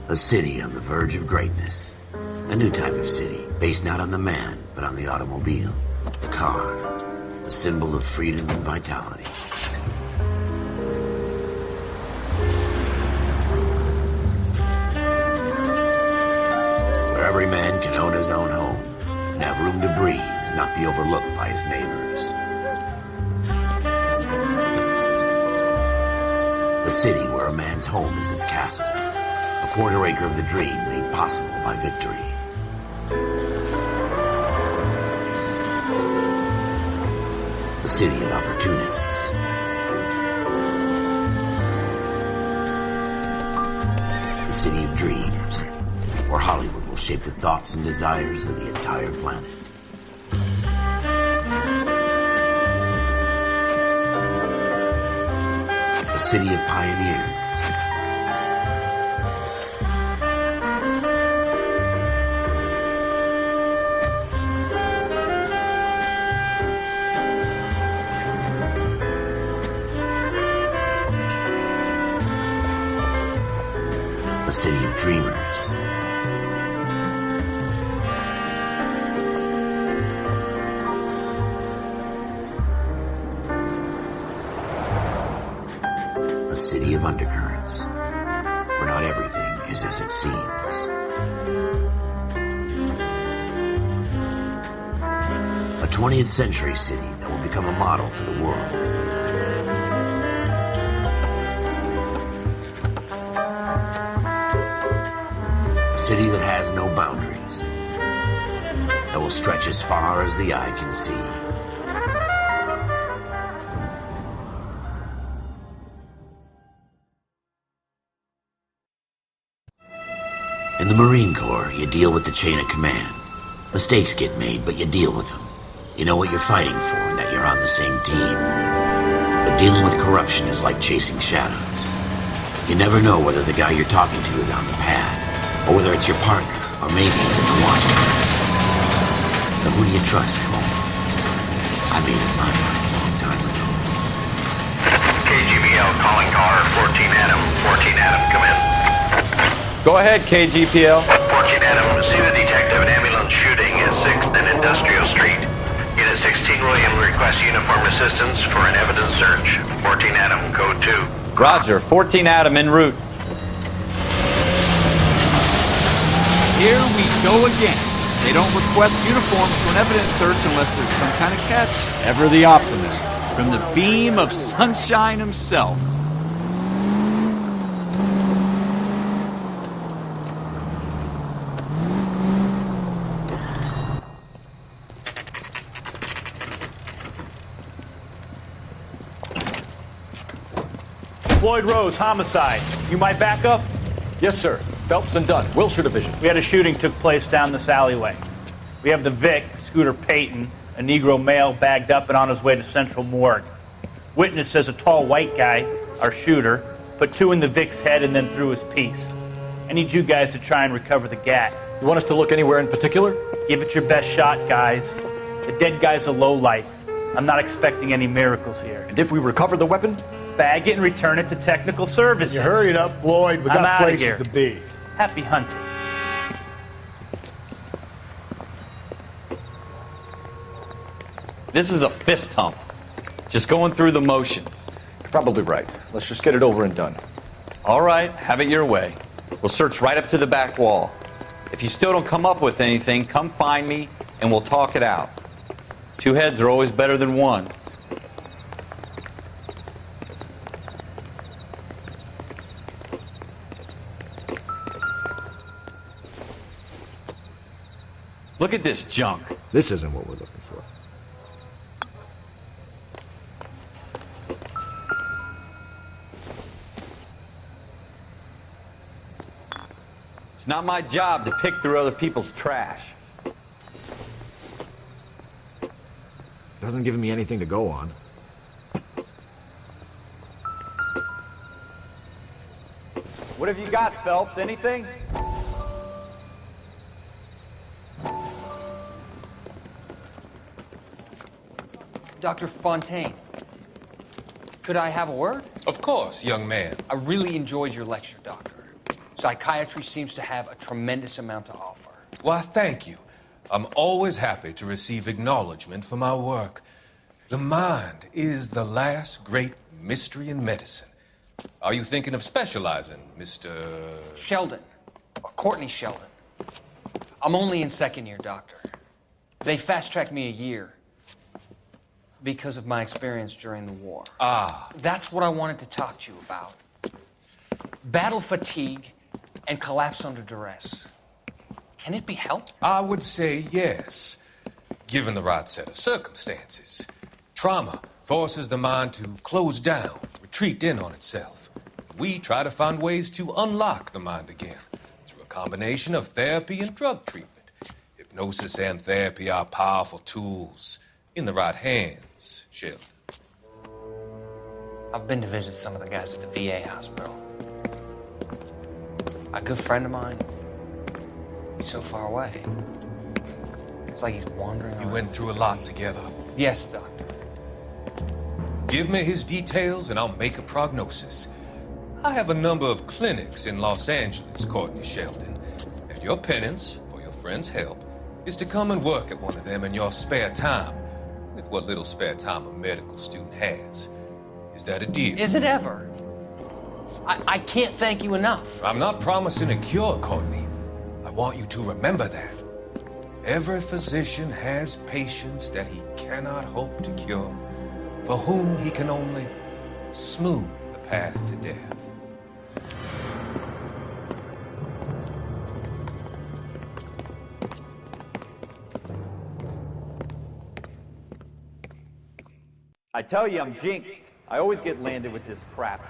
A city on the verge of greatness. A new type of city, based not on the man, but on the automobile. The car. The symbol of freedom and vitality. Where every man can own his own home, and have room to breathe, and not be overlooked by his neighbors. A city where a man's home is his castle. A quarter acre of the dream made possible by victory. A city of opportunists. A city of dreams, where Hollywood will shape the thoughts and desires of the entire planet. A city of pioneers. A city of dreamers. A city of undercurrents, where not everything is as it seems. A 20th century city that will become a model for the world. A city that has no boundaries, that will stretch as far as the eye can see. In the Marine Corps, you deal with the chain of command. Mistakes get made, but you deal with them. You know what you're fighting for and that you're on the same team. But dealing with corruption is like chasing shadows. You never know whether the guy you're talking to is on the pad, or whether it's your partner, or maybe even watching. So who do you trust, Cole? I made up my mind a long time ago. KGBL calling car 14 Adam. 14 Adam, come in. Go ahead, KGPL. 14 Adam, see the detective at ambulance shooting at 6th and Industrial Street. Unit 16 William requests uniform assistance for an evidence search. 14 Adam, code 2. Roger, 14 Adam en route. Here we go again. They don't request uniforms for an evidence search unless there's some kind of catch. Ever the optimist. From the beam of sunshine himself. Floyd Rose, homicide. You might back up? Yes, sir. Phelps and Dunn, Wilshire Division. We had a shooting took place down this alleyway. We have the Vic, Scooter Payton, a Negro male bagged up and on his way to Central Morgue. Witness says a tall white guy, our shooter, put 2 in the Vic's head and then threw his piece. I need you guys to try and recover the gat. You want us to look anywhere in particular? Give it your best shot, guys. The dead guy's a lowlife. I'm not expecting any miracles here. And if we recover the weapon? Bag it and return it to technical services. You hurry it up, Floyd. We I'm got outta places here. to be. Happy hunting. This is a fist hump. Just going through the motions. You're probably right. Let's just get it over and done. All right, have it your way. We'll search right up to the back wall. If you still don't come up with anything, come find me and we'll talk it out. 2 heads are always better than 1. Look at this junk. This isn't what we're looking for. It's not my job to pick through other people's trash. Doesn't give me anything to go on. What have you got, Phelps? Anything? Dr. Fontaine, could I have a word? Of course, young man. I really enjoyed your lecture, Doctor. Psychiatry seems to have a tremendous amount to offer. Why, thank you. I'm always happy to receive acknowledgement for my work. The mind is the last great mystery in medicine. Are you thinking of specializing, Mr. Sheldon, or Courtney Sheldon. I'm only in second year, Doctor. They fast-tracked me a year because of my experience during the war. Ah. That's what I wanted to talk to you about. Battle fatigue and collapse under duress. Can it be helped? I would say yes, given the right set of circumstances. Trauma forces the mind to close down, retreat in on itself. We try to find ways to unlock the mind again through a combination of therapy and drug treatment. Hypnosis and therapy are powerful tools in the right hands, Sheldon. I've been to visit some of the guys at the VA hospital. A good friend of mine, he's so far away. It's like he's wandering You around. went through a lot together. Yes, Doctor. Give me his details and I'll make a prognosis. I have a number of clinics in Los Angeles, Courtney Sheldon, and your penance, for your friend's help, is to come and work at one of them in your spare time, with what little spare time a medical student has. Is that a deal? Is it ever? I can't thank you enough. I'm not promising a cure, Courtney. I want you to remember that. Every physician has patients that he cannot hope to cure, for whom he can only smooth the path to death. I tell you, I'm jinxed. I always get landed with this crap.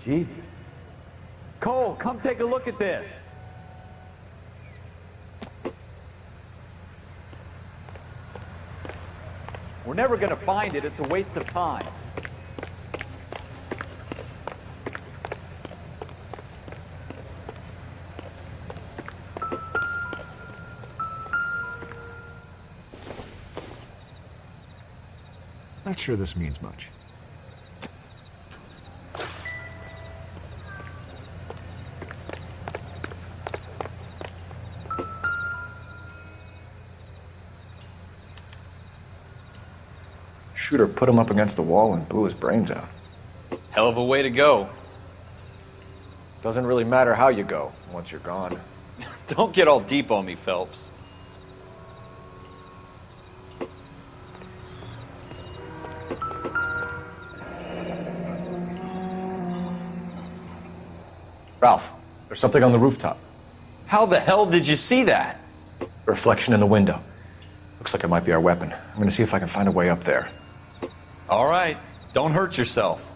Jesus. Cole, come take a look at this. We're never gonna find it. It's a waste of time. Not sure this means much. Shooter put him up against the wall and blew his brains out. Hell of a way to go. Doesn't really matter how you go once you're gone. Don't get all deep on me, Phelps. Ralph, there's something on the rooftop. How the hell did you see that? A reflection in the window. Looks like it might be our weapon. I'm gonna see if I can find a way up there. All right, don't hurt yourself.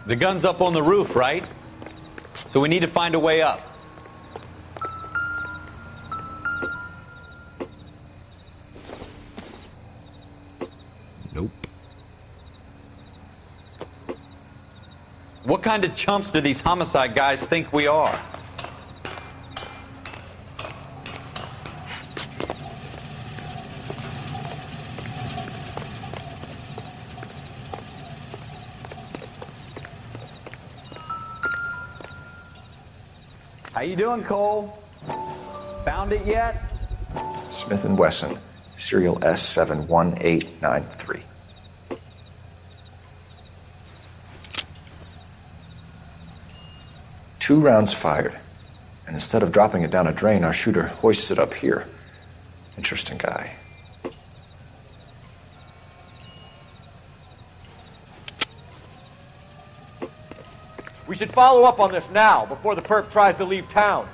The gun's up on the roof, right? So we need to find a way up. Nope. What kind of chumps do these homicide guys think we are? How you doing, Cole? Found it yet? Smith & Wesson, serial S71893. Two rounds fired, and instead of dropping it down a drain, our shooter hoists it up here. Interesting guy. We should follow up on this now, before the perp tries to leave town.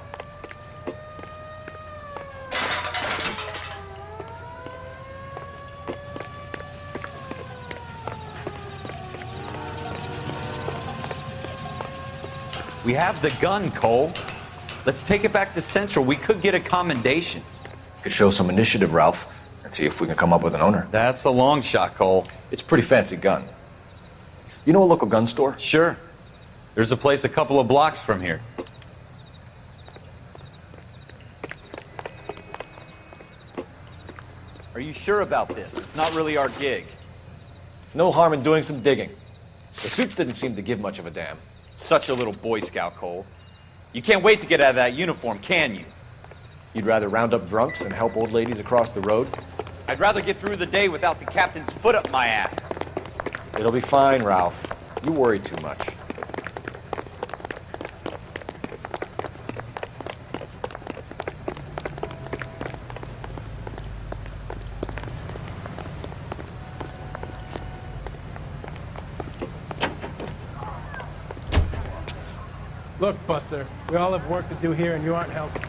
We have the gun, Cole. Let's take it back to Central. We could get a commendation. Could show some initiative, Ralph, and see if we can come up with an owner. That's a long shot, Cole. It's a pretty fancy gun. You know a local gun store? Sure. There's a place a couple of blocks from here. Are you sure about this? It's not really our gig. No harm in doing some digging. The suits didn't seem to give much of a damn. Such a little Boy Scout, Cole. You can't wait to get out of that uniform, can you? You'd rather round up drunks than help old ladies across the road? I'd rather get through the day without the captain's foot up my ass. It'll be fine, Ralph. You worry too much. Look, Buster, we all have work to do here and you aren't helping.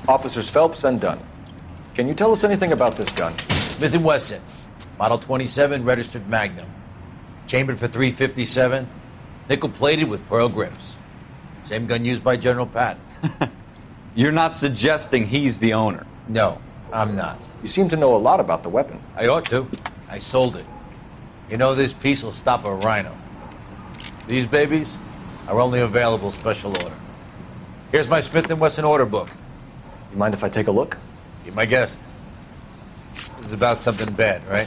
Officers Phelps and Dunn. Can you tell us anything about this gun? Smith & Wesson, Model 27, registered Magnum. Chambered for .357, nickel-plated with pearl grips. Same gun used by General Patton. You're not suggesting he's the owner? No, I'm not. You seem to know a lot about the weapon. I ought to. I sold it. You know, this piece will stop a rhino. These babies are only available special order. Here's my Smith & Wesson order book. You mind if I take a look? Be my guest. This is about something bad, right?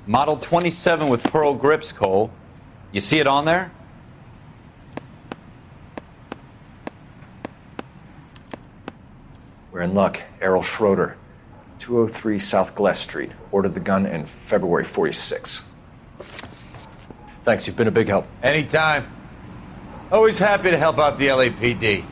Model 27 with pearl grips, Cole. You see it on there? We're in luck. Errol Schroeder, 203 South Glass Street. Ordered the gun in February '46. Thanks, you've been a big help. Anytime. Always happy to help out the LAPD.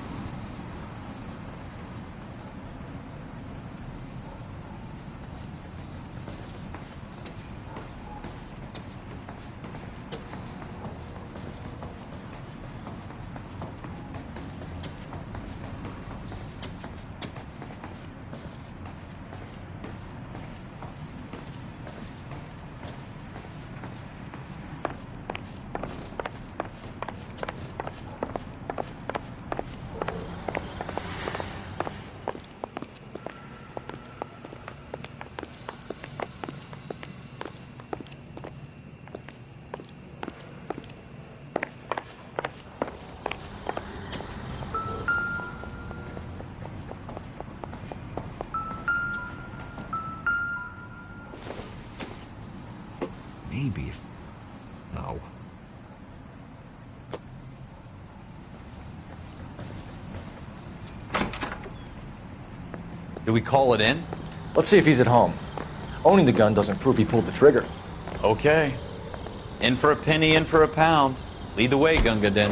Maybe if... No. Do we call it in? Let's see if he's at home. Owning the gun doesn't prove he pulled the trigger. Okay. In for a penny, in for a pound. Lead the way, Gunga Din.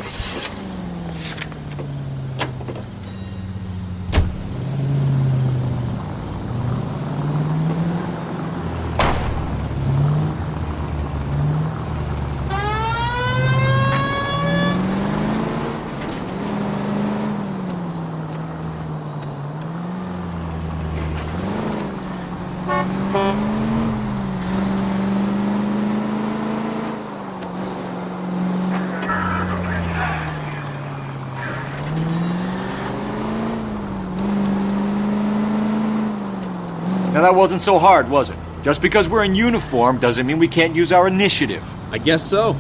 Now that wasn't so hard, was it? Just because we're in uniform doesn't mean we can't use our initiative. I guess so.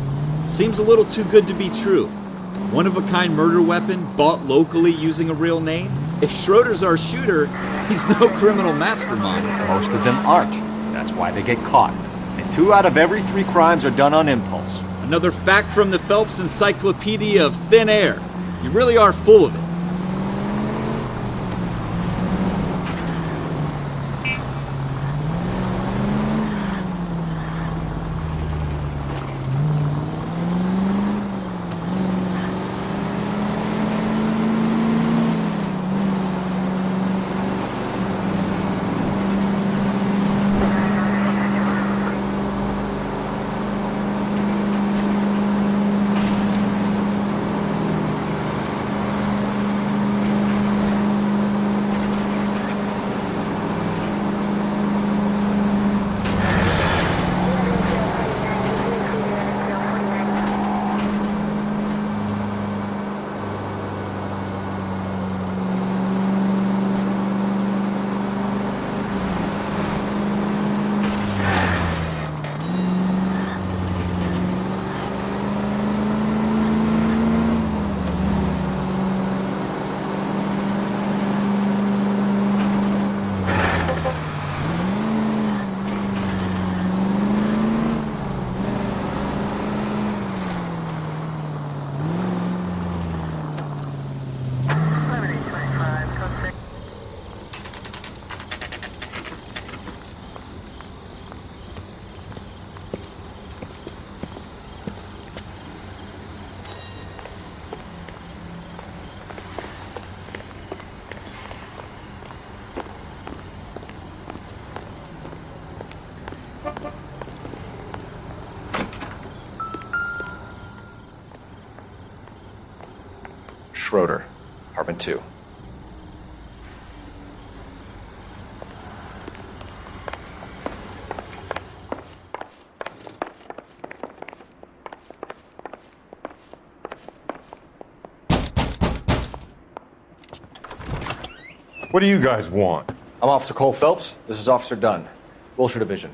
Seems a little too good to be true. One-of-a-kind murder weapon bought locally using a real name? If Schroeder's our shooter, he's no criminal mastermind. Most of them aren't. That's why they get caught. And 2 out of every 3 crimes are done on impulse. Another fact from the Phelps Encyclopedia of Thin Air. You really are full of it. Schroeder, apartment 2. What do you guys want? I'm Officer Cole Phelps. This is Officer Dunn, Wilshire Division.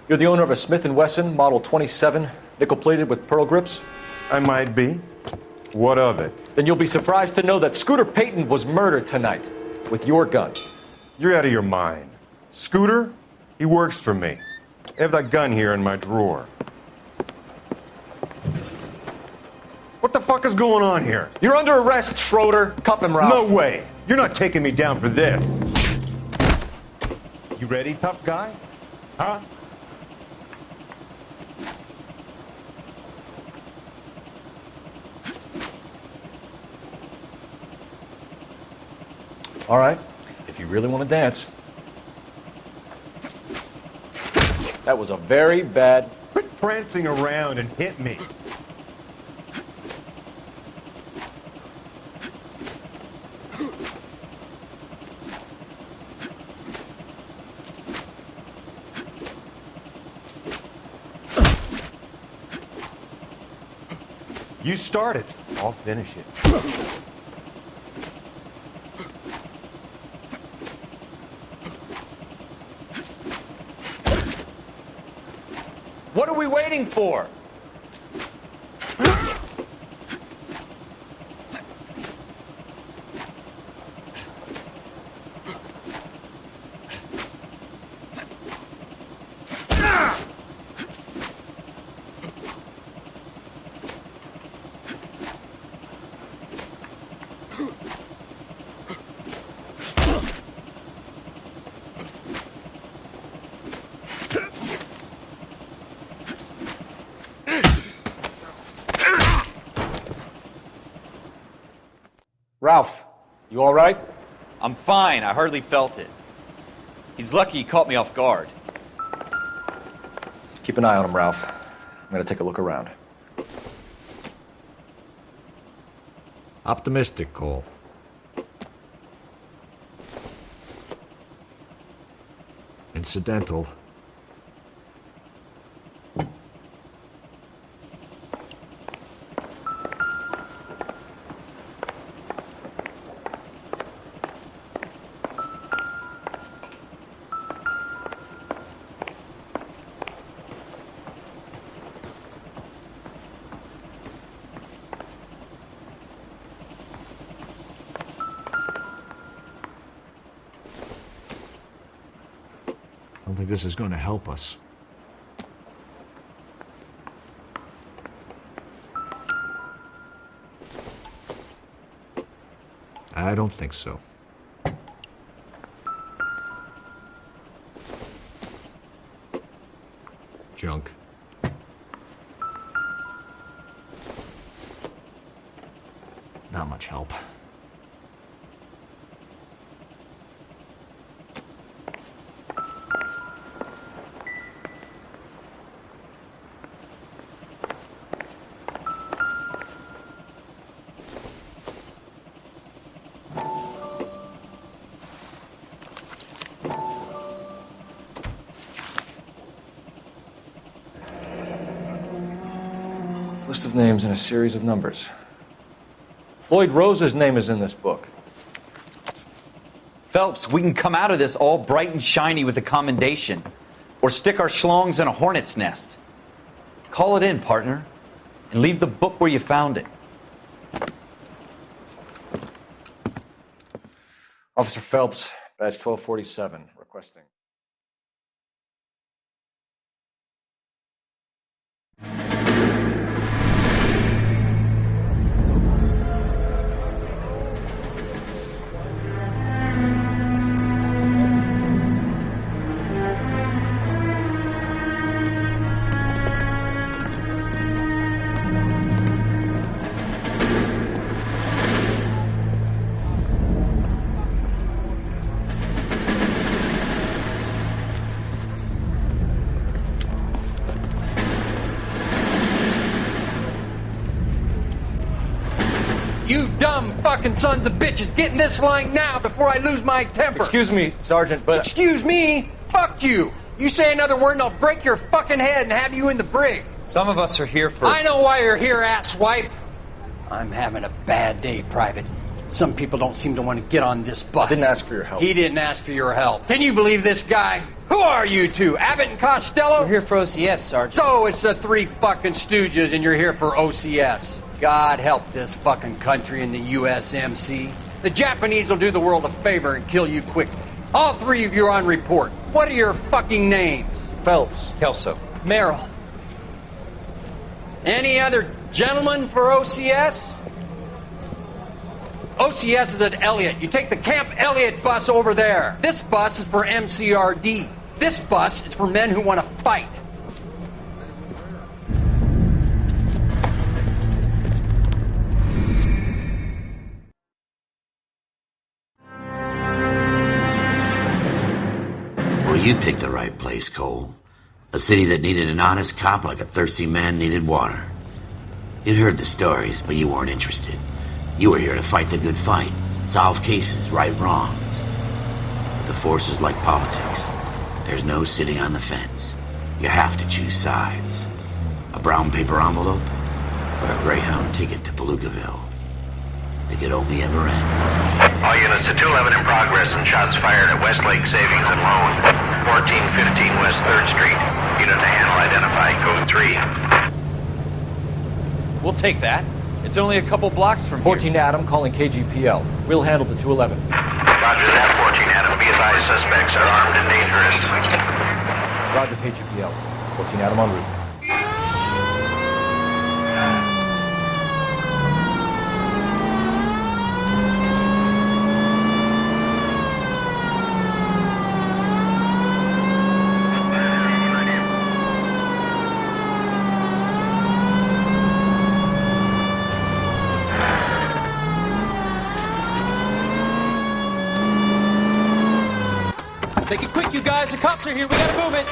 You're the owner of a Smith & Wesson Model 27, nickel-plated with pearl grips? I might be. What of it? Then you'll be surprised to know that Scooter Payton was murdered tonight with your gun. You're out of your mind. Scooter? He works for me. I have that gun here in my drawer. What the fuck is going on here? You're under arrest, Schroeder. Cuff him, Ralph. No way. You're not taking me down for this. You ready, tough guy? Huh? All right, if you really want to dance. That was a very bad... Quit prancing around and hit me. You start it. I'll finish it. What are we waiting for? Ralph, you all right? I'm fine. I hardly felt it. He's lucky he caught me off guard. Keep an eye on him, Ralph. I'm gonna take a look around. Optimistic, Cole. Incidental. think this is going to help us. I don't think so. Junk. Not much help. List of names and a series of numbers. Floyd Rose's name is in this book. Phelps, we can come out of this all bright and shiny with a commendation, or stick our schlongs in a hornet's nest. Call it in, partner, and leave the book where you found it. Officer Phelps, badge 1247, requesting. You dumb fucking sons of bitches, get in this line now before I lose my temper. Excuse me, Sergeant, but... Excuse me? Fuck you. You say another word and I'll break your fucking head and have you in the brig. Some of us are here for... I know why you're here, asswipe. I'm having a bad day, Private. Some people don't seem to want to get on this bus. I didn't ask for your help. He didn't ask for your help. Can you believe this guy? Who are you two? Abbott and Costello? We're here for OCS, Sergeant. So it's the three fucking stooges and you're here for OCS. God help this fucking country and the USMC. The Japanese will do the world a favor and kill you quickly. All three of you are on report. What are your fucking names? Phelps. Kelso. Merrill. Any other gentlemen for OCS? OCS is at Elliott. You take the Camp Elliott bus over there. This bus is for MCRD. This bus is for men who want to fight. Well, you picked the right place, Cole. A city that needed an honest cop like a thirsty man needed water. You'd heard the stories, but you weren't interested. You were here to fight the good fight, solve cases, right wrongs. But the force is like politics. There's no sitting on the fence. You have to choose sides. A brown paper envelope or a Greyhound ticket to Palookaville. It could only ever end one way. All units to 211 in progress and shots fired at Westlake Savings and Loan, 1415 West 3rd Street. Unit to handle identify, code 3. We'll take that. It's only a couple blocks from 14 Adam calling KGPL. We'll handle the 211. Roger that, 14 Adam. Be advised, suspects are armed and dangerous. Roger, KGPL. 14 Adam en route. Make it quick, you guys. The cops are here. We gotta move it.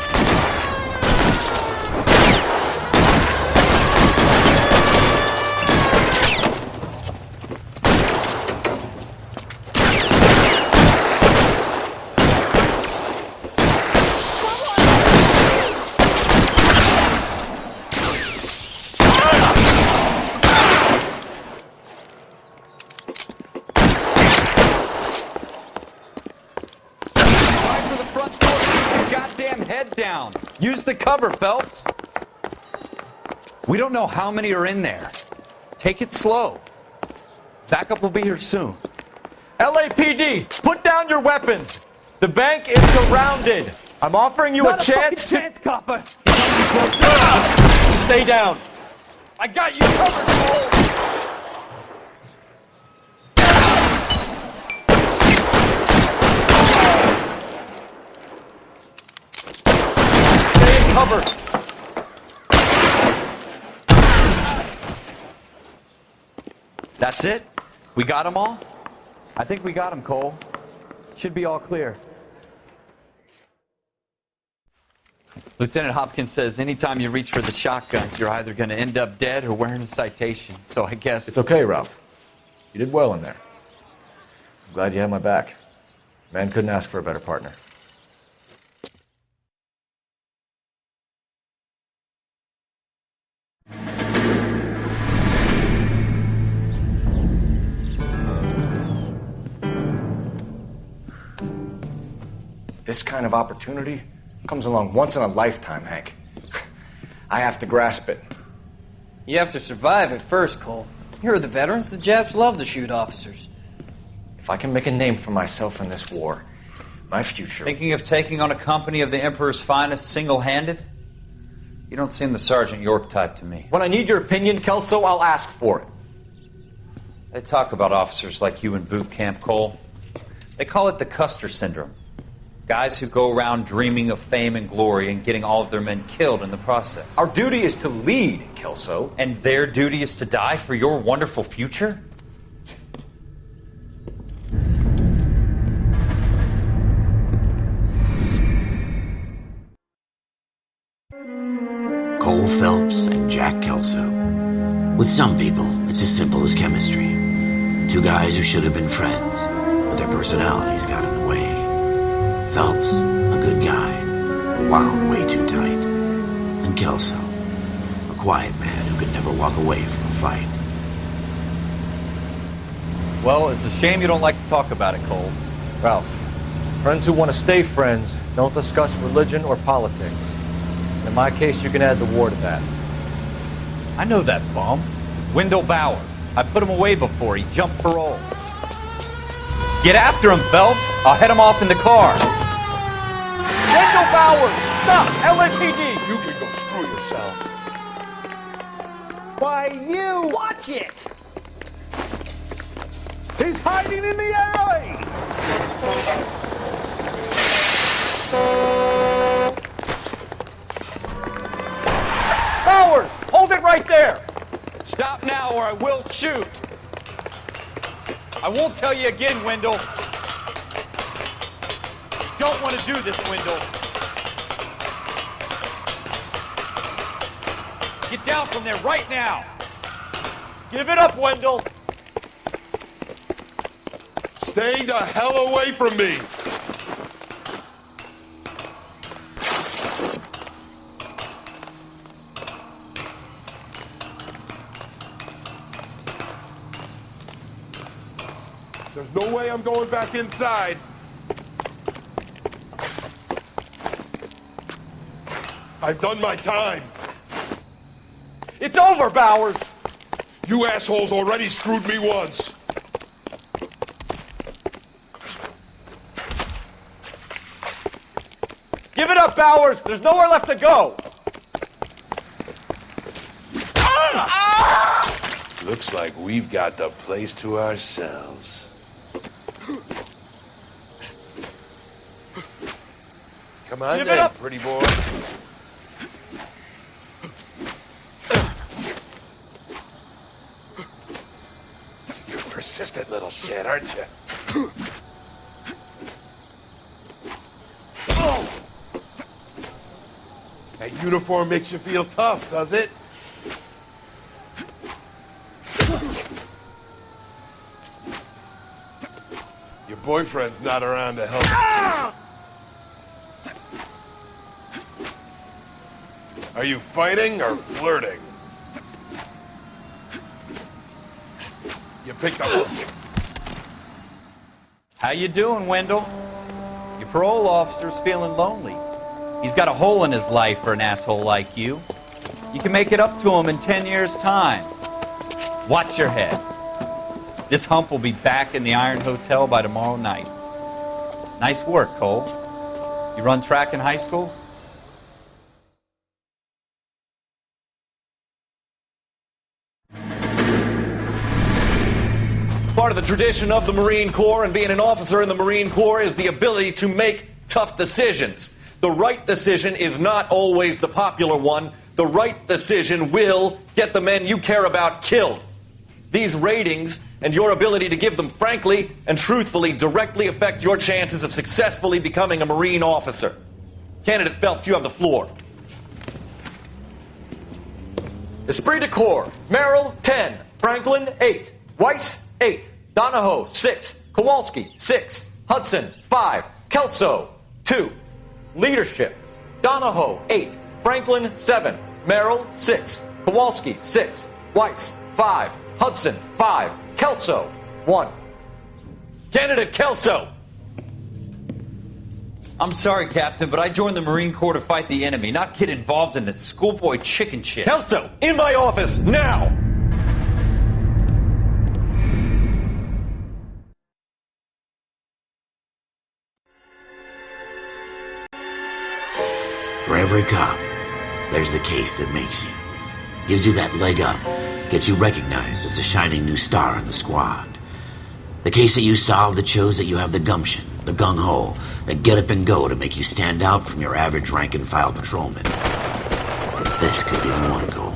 Down. Use the cover, Phelps. We don't know how many are in there. Take it slow. Backup will be here soon. LAPD, put down your weapons. The bank is surrounded. I'm offering you Not a chance to... chance, copper. Stay down. I got you covered, Cole! Stay in cover. That's it? We got them all? I think we got him, Cole. Should be all clear. Lieutenant Hopkins says anytime you reach for the shotguns, you're either going to end up dead or wearing a citation. So I guess... It's okay, Ralph. You did well in there. I'm glad you had my back. Man couldn't ask for a better partner. This kind of opportunity comes along once in a lifetime, Hank. I have to grasp it. You have to survive it first, Cole. You're the veterans. The Japs love to shoot officers. If I can make a name for myself in this war, my future... Thinking of taking on a company of the Emperor's finest single-handed? You don't seem the Sergeant York type to me. When I need your opinion, Kelso, I'll ask for it. They talk about officers like you in boot camp, Cole. They call it the Custer syndrome. Guys who go around dreaming of fame and glory and getting all of their men killed in the process. Our duty is to lead, Kelso. And their duty is to die for your wonderful future? Cole Phelps and Jack Kelso. With some people, it's as simple as chemistry. Two guys who should have been friends, but their personalities got in the way. Phelps, a good guy, wound way too tight. And Kelso, a quiet man who could never walk away from a fight. Well, it's a shame you don't like to talk about it, Cole. Ralph, friends who want to stay friends don't discuss religion or politics. In my case, you can add the war to that. I know that bum. Wendell Bowers. I put him away before. He jumped parole. Get after him, Phelps. I'll head him off in the car. Wendell Bowers! Stop! LAPD! You can go screw yourselves. Why, you! Watch it! He's hiding in the alley! Bowers! Hold it right there! Stop now or I will shoot. I won't tell you again, Wendell. You don't want to do this, Wendell. Get down from there right now. Give it up, Wendell. Stay the hell away from me! There's no way I'm going back inside. I've done my time. It's over, Bowers. You assholes already screwed me once. Give it up, Bowers. There's nowhere left to go. Looks like we've got the place to ourselves. Come on, Give it up. pretty boy. You're a persistent little shit, aren't you? That uniform makes you feel tough, does it? Your boyfriend's not around to help. Are you fighting or flirting? You picked up. How you doing, Wendell? Your parole officer's feeling lonely. He's got a hole in his life for an asshole like you. You can make it up to him in 10 years' time. Watch your head. This hump will be back in the Iron Hotel by tomorrow night. Nice work, Cole. You run track in high school? Part of the tradition of the Marine Corps and being an officer in the Marine Corps is the ability to make tough decisions. The right decision is not always the popular one. The right decision will get the men you care about killed. These ratings and your ability to give them frankly and truthfully directly affect your chances of successfully becoming a Marine officer. Candidate Phelps, you have the floor. Esprit de Corps, Merrill, 10. Franklin, 8. Weiss, 8. Donahoe, 6. Kowalski, 6. Hudson, 5. Kelso, 2. Leadership, Donahoe, 8. Franklin, 7. Merrill, 6. Kowalski, 6. Weiss, 5. Hudson, 5. Kelso, 1. Candidate Kelso! I'm sorry, Captain, but I joined the Marine Corps to fight the enemy, not get involved in the schoolboy chicken shit. Kelso, in my office, now! For every cop, there's the case that makes you. Gives you that leg up, gets you recognized as the shining new star in the squad. The case that you solve that shows that you have the gumption, the gung-ho, that get up and go to make you stand out from your average rank-and-file patrolman. This could be the one, Cole.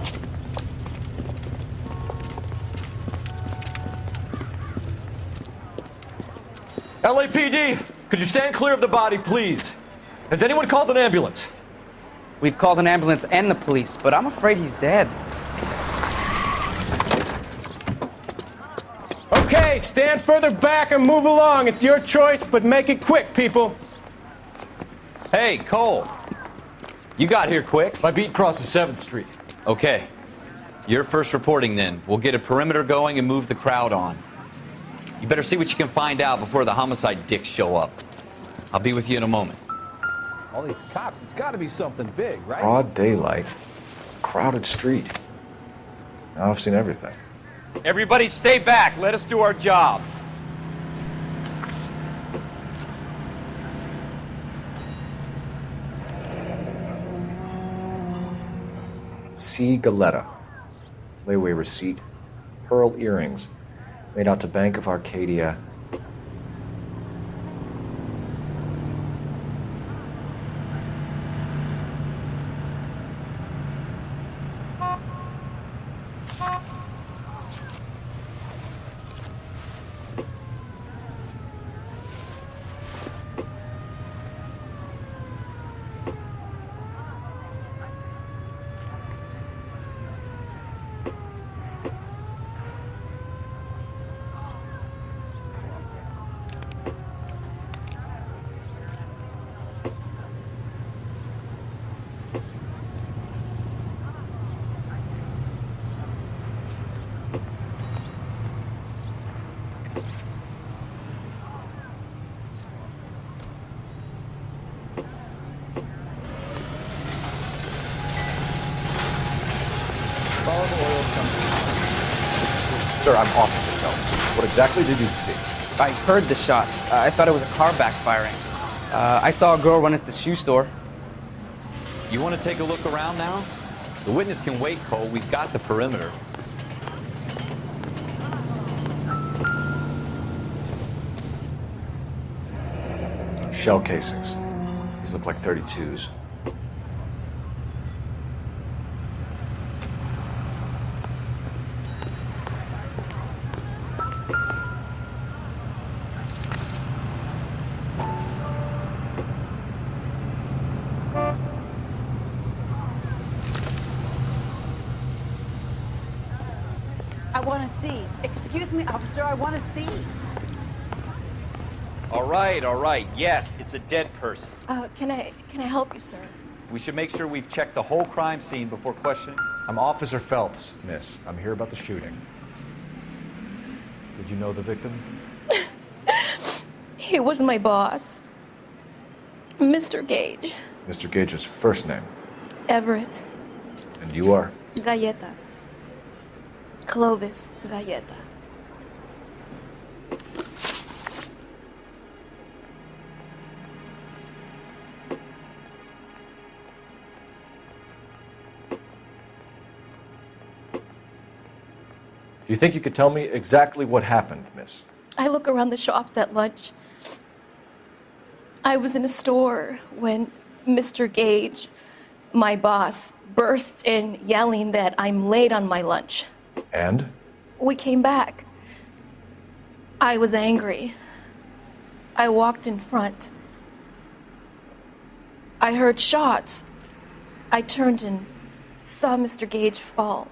LAPD, could you stand clear of the body, please? Has anyone called an ambulance? We've called an ambulance and the police, but I'm afraid he's dead. Okay, stand further back and move along. It's your choice, but make it quick, people. Hey, Cole. You got here quick. My beat crosses 7th Street. Okay. You're first reporting then. We'll get a perimeter going and move the crowd on. You better see what you can find out before the homicide dicks show up. I'll be with you in a moment. All these cops, it's got to be something big, right? Broad daylight, crowded street. Now I've seen everything. Everybody stay back. Let us do our job. C. Galetta. Layaway receipt. Pearl earrings. Made out to Bank of Arcadia. Sir, I'm Officer Phelps. What exactly did you see? I heard the shots. I thought it was a car backfiring. I saw a girl run at the shoe store. You want to take a look around now? The witness can wait, Cole. We've got the perimeter. Shell casings. These look like 32s. I want to see. Excuse me, officer, I want to see. All right. Yes, it's a dead person. Can I help you, sir? We should make sure we've checked the whole crime scene before questioning. I'm Officer Phelps, miss. I'm here about the shooting. Did you know the victim? He was my boss. Mr. Gage. Mr. Gage's first name. Everett. And you are? Galleta. Clovis Galleta. Do you think you could tell me exactly what happened, miss? I look around the shops at lunch. I was in a store when Mr. Gage, my boss, bursts in yelling that I'm late on my lunch. And? We came back. I was angry. I walked in front. I heard shots. I turned and saw Mr. Gage fall.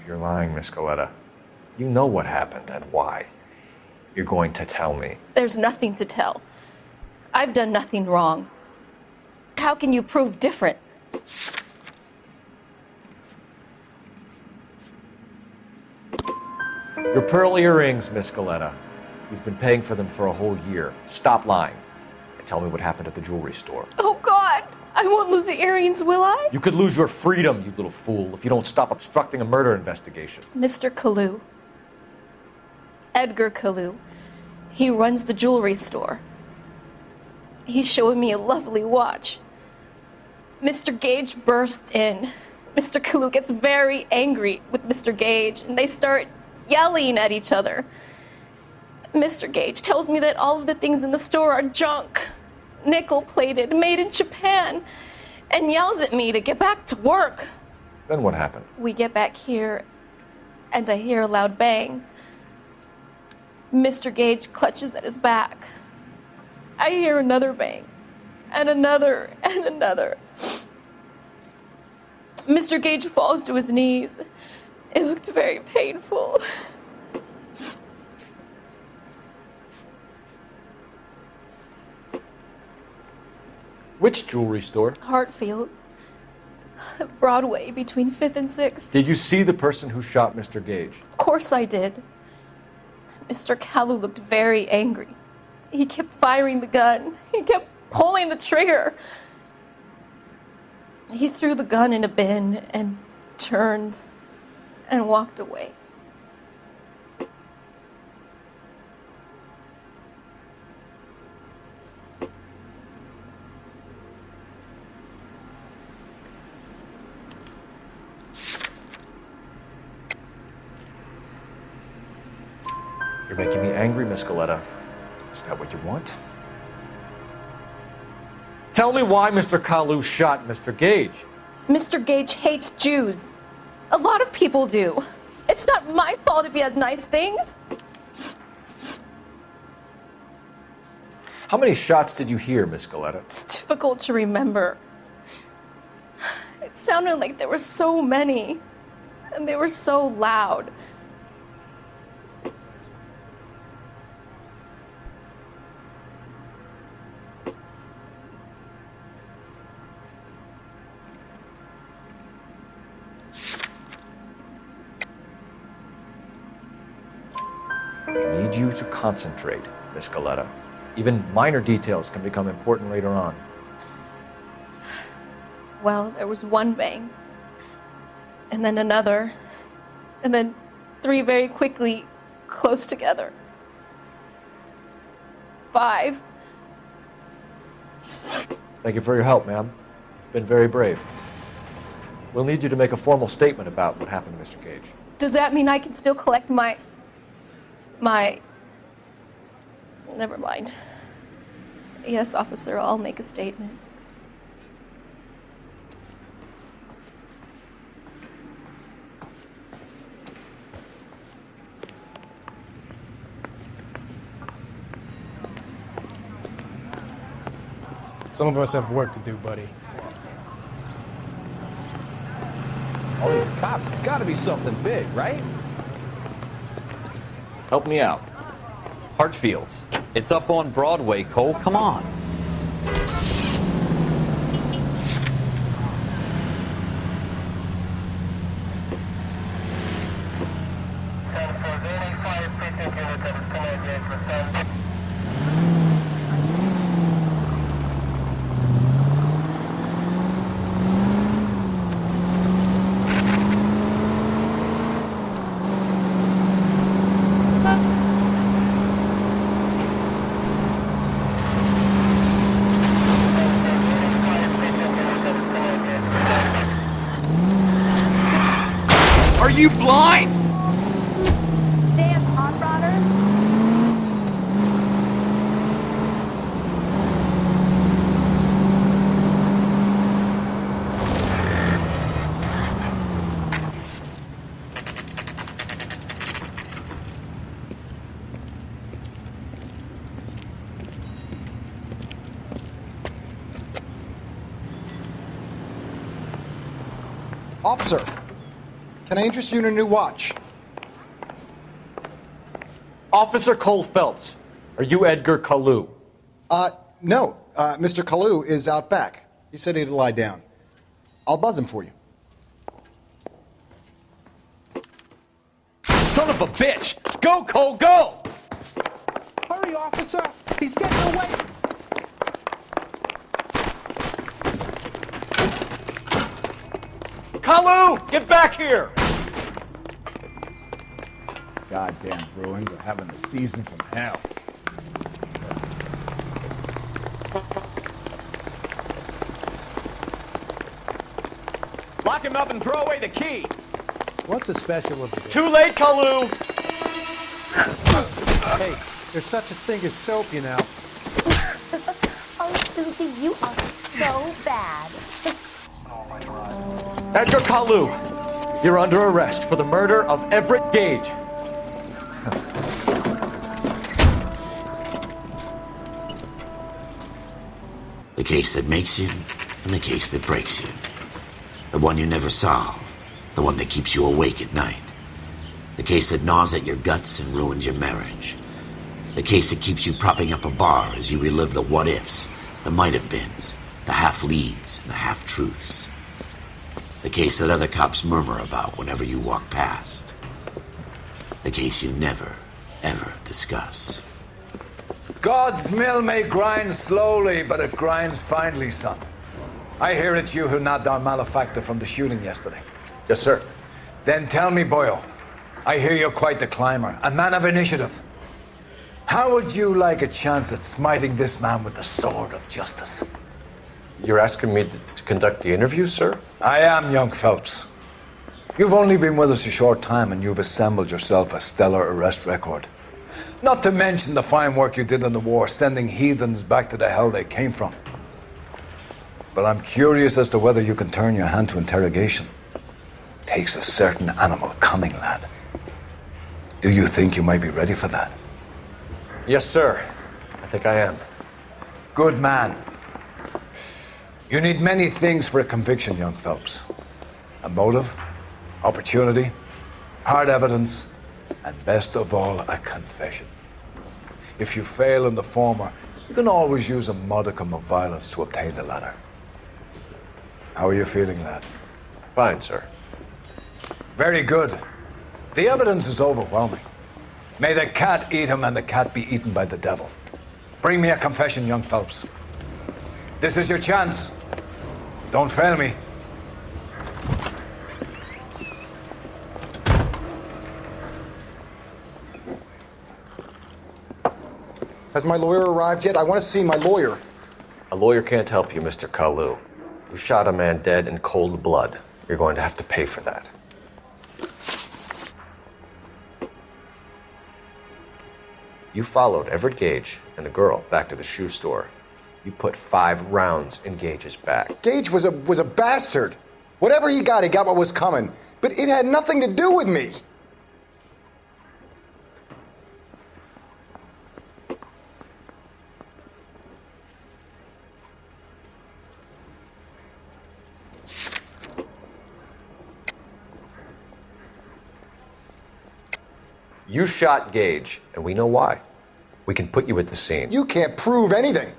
You're lying, Miss Coletta. You know what happened and why. You're going to tell me. There's nothing to tell. I've done nothing wrong. How can you prove different? Your pearl earrings, Miss Coletta. You've been paying for them for a whole year. Stop lying and tell me what happened at the jewelry store. Oh, God! I won't lose the earrings, will I? You could lose your freedom, you little fool, if you don't stop obstructing a murder investigation. Mr. Kalu. Edgar Kalu. He runs the jewelry store. He's showing me a lovely watch. Mr. Gage bursts in. Mr. Kalu gets very angry with Mr. Gage, and they start yelling at each other. Mr. Gage tells me that all of the things in the store are junk, nickel-plated, made in Japan, and yells at me to get back to work. Then what happened? We get back here, and I hear a loud bang. Mr. Gage clutches at his back. I hear another bang, and another, and another. Mr. Gage falls to his knees. It looked very painful. Which jewelry store? Hartfield's. Broadway, between 5th and 6th. Did you see the person who shot Mr. Gage? Of course I did. Mr. Kalu looked very angry. He kept firing the gun. He kept pulling the trigger. He threw the gun in a bin and turned and walked away. You're making me angry, Miss Coletta. Is that what you want? Tell me why Mr. Kalu shot Mr. Gage. Mr. Gage hates Jews. A lot of people do. It's not my fault if he has nice things. How many shots did you hear, Miss Coletta? It's difficult to remember. It sounded like there were so many, and they were so loud. I need you to concentrate, Miss Coletta. Even minor details can become important later on. Well, there was one bang, and then another, and then 3 very quickly, close together. 5. Thank you for your help, ma'am. You've been very brave. We'll need you to make a formal statement about what happened to Mr. Gage. Does that mean I can still collect my... Never mind. Yes, officer, I'll make a statement. Some of us have work to do, buddy. All these cops, it's gotta be something big, right? Help me out. Hartfield's. It's up on Broadway, Cole. Come on. you blind? Damn hot rodders. Officer, can I interest you in a new watch? Officer Cole Phelps, are you Edgar Kalu? No. Mr. Kalu is out back. He said he'd lie down. I'll buzz him for you. Son of a bitch! Go, Cole, go! Hurry, officer! He's getting away! Kalu, get back here! Goddamn Bruins are having a season from hell. Lock him up and throw away the key. What's the special of the day? Too late, Kalu! Hey, there's such a thing as soap, you know. Oh, Susie, you are so bad. Edgar Kalu, you're under arrest for the murder of Everett Gage. The case that makes you and the case that breaks you. The one you never solve. The one that keeps you awake at night. The case that gnaws at your guts and ruins your marriage. The case that keeps you propping up a bar as you relive the what-ifs, the might-have-beens, the half-leads, and the half-truths. The case that other cops murmur about whenever you walk past. The case you never, ever discuss. God's mill may grind slowly, but it grinds finely, son. I hear it's you who nabbed our malefactor from the shooting yesterday. Yes, sir. Then tell me, Boyle, I hear you're quite the climber, a man of initiative. How would you like a chance at smiting this man with the sword of justice? You're asking me to conduct the interview, sir? I am, young Phelps. You've only been with us a short time and you've assembled yourself a stellar arrest record. Not to mention the fine work you did in the war, sending heathens back to the hell they came from. But I'm curious as to whether you can turn your hand to interrogation. Takes a certain animal cunning, lad. Do you think you might be ready for that? Yes, sir. I think I am. Good man. You need many things for a conviction, young Phelps. A motive, opportunity, hard evidence, and best of all, a confession. If you fail in the former, you can always use a modicum of violence to obtain the latter. How are you feeling, lad? Fine, sir. Very good. The evidence is overwhelming. May the cat eat him and the cat be eaten by the devil. Bring me a confession, young Phelps. This is your chance. Don't fail me. Has my lawyer arrived yet? I want to see my lawyer. A lawyer can't help you, Mr. Kalu. You shot a man dead in cold blood. You're going to have to pay for that. You followed Everett Gage and the girl back to the shoe store. You put 5 rounds in Gage's back. Gage was a bastard. Whatever he got what was coming. But it had nothing to do with me. You shot Gage, and we know why. We can put you at the scene. You can't prove anything.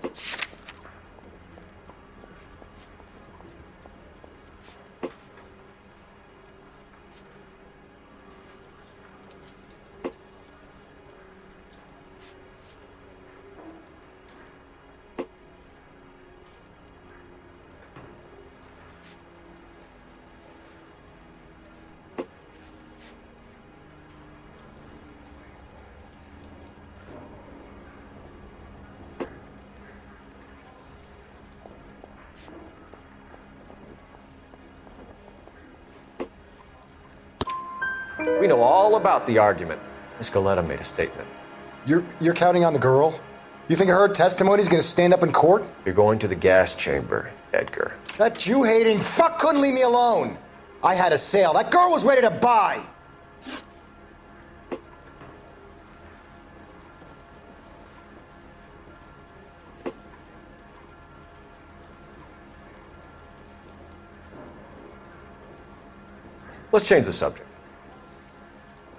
We know all about the argument. Miss Goleta made a statement. You're counting on the girl? You think her testimony is going to stand up in court? You're going to the gas chamber, Edgar. That Jew-hating fuck couldn't leave me alone. I had a sale. That girl was ready to buy. Let's change the subject.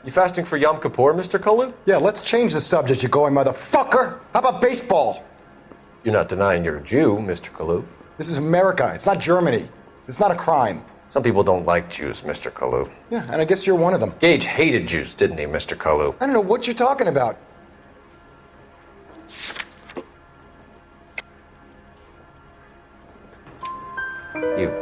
You fasting for Yom Kippur, Mr. Kalu? Yeah, let's change the subject, you going motherfucker. How about baseball? You're not denying you're a Jew, Mr. Kalu. This is America. It's not Germany. It's not a crime. Some people don't like Jews, Mr. Kalu. Yeah, and I guess you're one of them. Gage hated Jews, didn't he, Mr. Kalu? I don't know what you're talking about. You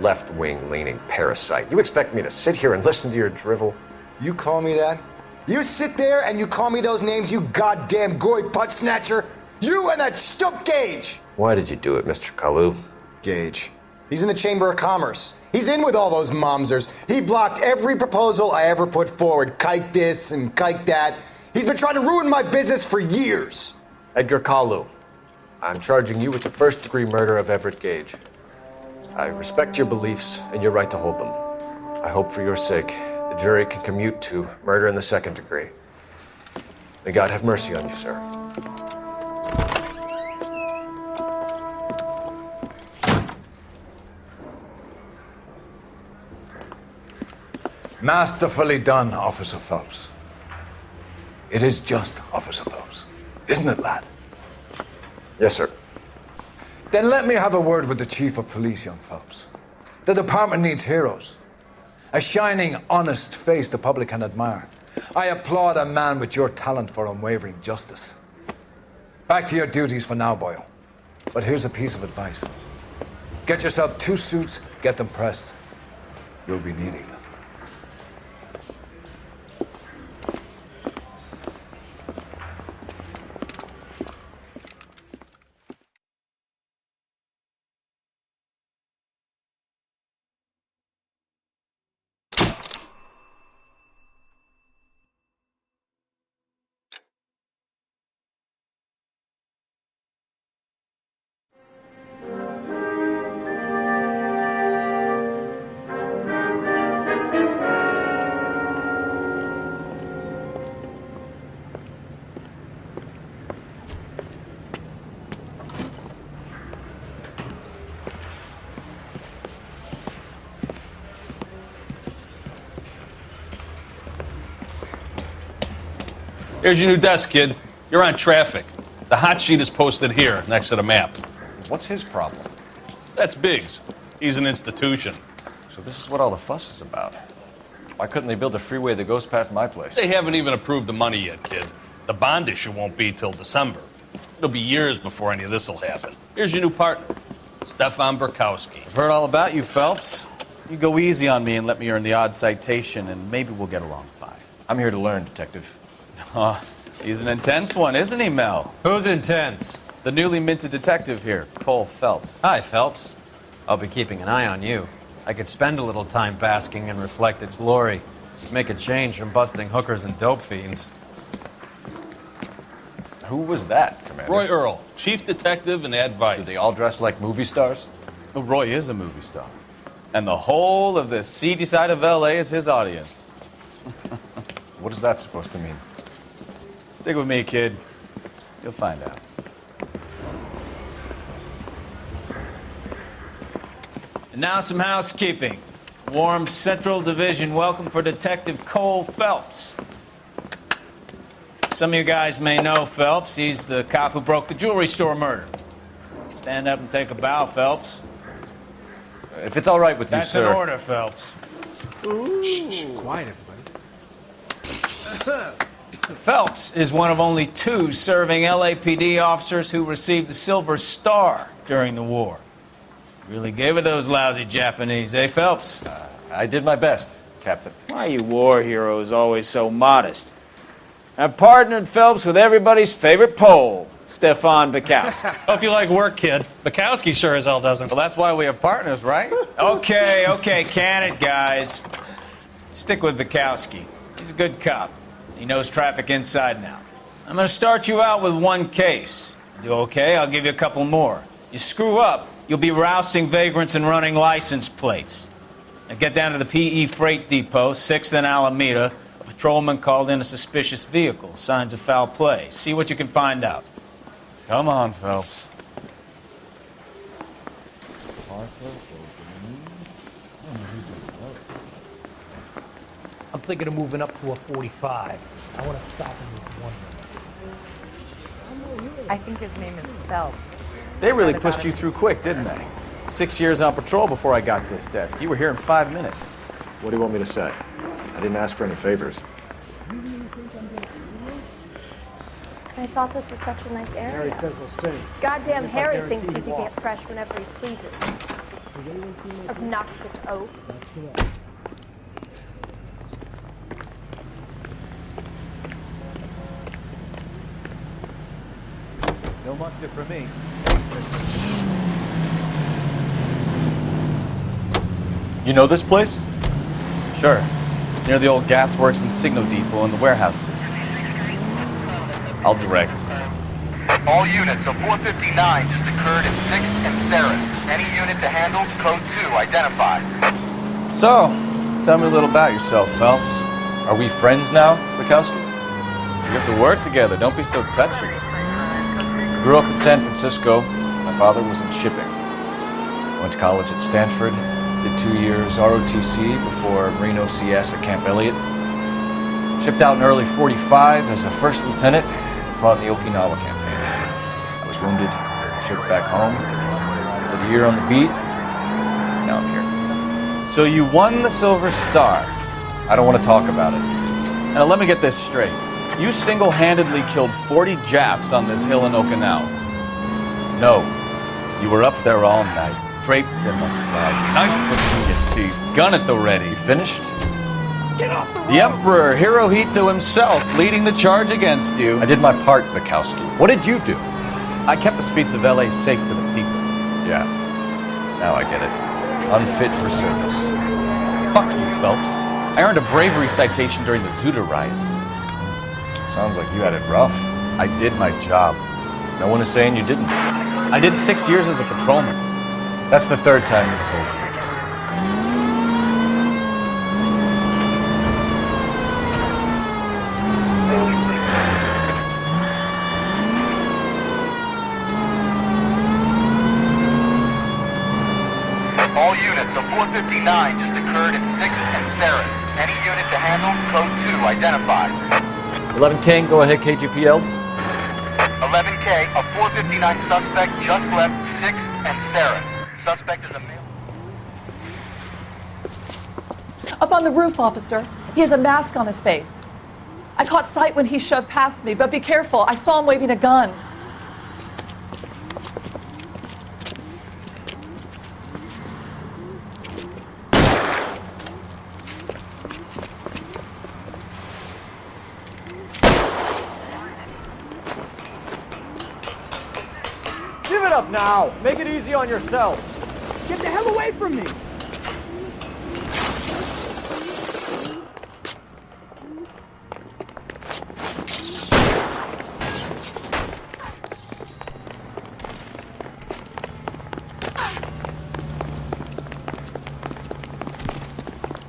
left-wing leaning parasite. You expect me to sit here and listen to your drivel? You call me that? You sit there and you call me those names, you goddamn goy butt snatcher? You and that shtup Gage! Why did you do it, Mr. Kalu? Gage. He's in the Chamber of Commerce. He's in with all those momsers. He blocked every proposal I ever put forward. Kike this and kike that. He's been trying to ruin my business for years. Edgar Kalu, I'm charging you with the first-degree murder of Everett Gage. I respect your beliefs and your right to hold them. I hope for your sake the jury can commute to murder in the second degree. May God have mercy on you, sir. Masterfully done, Officer Phelps. It is just, Officer Phelps. Isn't it, lad? Yes, sir. Then let me have a word with the Chief of Police, young Phelps. The department needs heroes. A shining, honest face the public can admire. I applaud a man with your talent for unwavering justice. Back to your duties for now, Boyle. But here's a piece of advice. Get yourself 2 suits, get them pressed. You'll be needing them. Here's your new desk, kid. You're on traffic. The hot sheet is posted here, next to the map. What's his problem? That's Biggs. He's an institution. So this is what all the fuss is about. Why couldn't they build a freeway that goes past my place? They haven't even approved the money yet, kid. The bond issue won't be till December. It'll be years before any of this will happen. Here's your new partner, Stefan Burkowski. I've heard all about you, Phelps. You go easy on me and let me earn the odd citation, and maybe we'll get along fine. I'm here to learn, Detective. Oh, he's an intense one, isn't he, Mel? Who's intense? The newly minted detective here, Cole Phelps. Hi, Phelps. I'll be keeping an eye on you. I could spend a little time basking in reflected glory. Make a change from busting hookers and dope fiends. Who was that, Commander? Roy Earl, chief detective and advice. Do they all dress like movie stars? Oh, Roy is a movie star. And the whole of the seedy side of L.A. is his audience. What is that supposed to mean? Stick with me, kid. You'll find out. And now some housekeeping. Warm Central Division welcome for Detective Cole Phelps. Some of you guys may know Phelps. He's the cop who broke the jewelry store murder. Stand up and take a bow, Phelps. If it's all right with you, That's sir. That's an order, Phelps. Shh, quiet, everybody. Phelps is one of only 2 serving LAPD officers who received the Silver Star during the war. Really gave it those lousy Japanese, eh, Phelps? I did my best, Captain. Why are you war heroes always so modest? I've partnered Phelps with everybody's favorite Pole, Stefan Burkowski. Hope you like work, kid. Burkowski sure as hell doesn't. Well, that's why we have partners, right? Okay, can it, guys. Stick with Bukowski. He's a good cop. He knows traffic inside and out. I'm gonna start you out with one case. Do okay, I'll give you a couple more. You screw up, you'll be rousting vagrants and running license plates. Now get down to the PE Freight Depot, 6th and Alameda. A patrolman called in a suspicious vehicle. Signs of foul play. See what you can find out. Come on, Phelps. I'm thinking of moving up to a 45. I want to stop him with one. I think his name is Phelps. They really pushed you through quick, didn't they? 6 years on patrol before I got this desk. You were here in 5 minutes. What do you want me to say? I didn't ask for any favors. I thought this was such a nice area. Harry says he'll sing. Goddamn Harry guarantee thinks he he can won't. get fresh whenever he pleases. Obnoxious oaf. No mustard for me. You know this place? Sure. Near the old gasworks and signal depot in the warehouse district. I'll direct. All units, a 459 just occurred in 6th and Saris. Any unit to handle, code 2, identified. So, tell me a little about yourself, Phelps. Are we friends now, Bukowski? We have to work together. Don't be so touchy. I grew up in San Francisco. My father was in shipping. Went to college at Stanford. Did 2 years ROTC before Marine OCS at Camp Elliott. Shipped out in early 45 as a first lieutenant. Fought in the Okinawa campaign. I was wounded. Shipped back home. Did a year on the beat. Now I'm here. So you won the Silver Star. I don't want to talk about it. Now let me get this straight. You single-handedly killed 40 Japs on this hill in Okinawa. No, you were up there all night, draped in the flag, knife between your teeth, gun at the ready. Finished? Get off the road! The Emperor Hirohito himself leading the charge against you. I did my part, Bukowski. What did you do? I kept the streets of L.A. safe for the people. Yeah, now I get it. Unfit for service. Fuck you, Phelps. I earned a bravery citation during the Zuda riots. Sounds like you had it rough. I did my job. No one is saying you didn't. I did 6 years as a patrolman. That's the third time you've told me. All units, a 459 just occurred in 6th and Saris. Any unit to handle, code 2, identified. 11K, go ahead, KGPL. 11K, a 459 suspect just left 6th and Saris. Suspect is a male. Up on the roof, officer. He has a mask on his face. I caught sight when he shoved past me, but be careful. I saw him waving a gun. Give it up now. Make it easy on yourself. Get the hell away from me.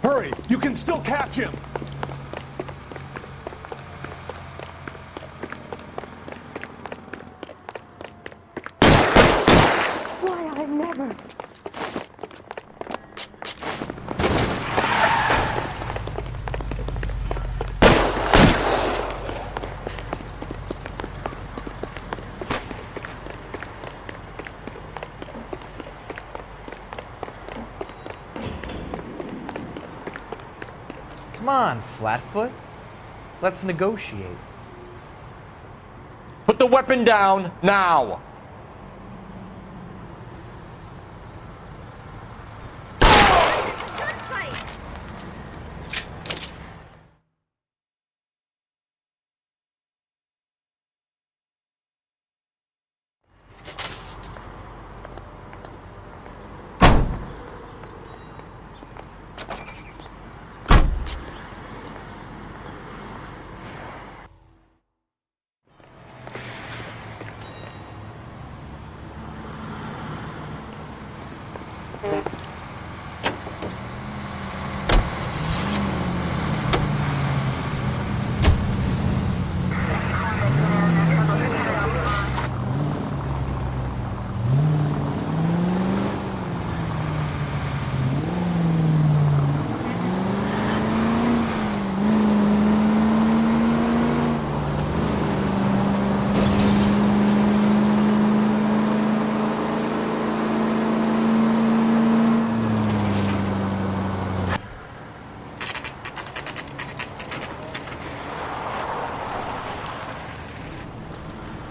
Hurry, you can still catch him. Why, I never. Come on, Flatfoot. Let's negotiate. Put the weapon down now.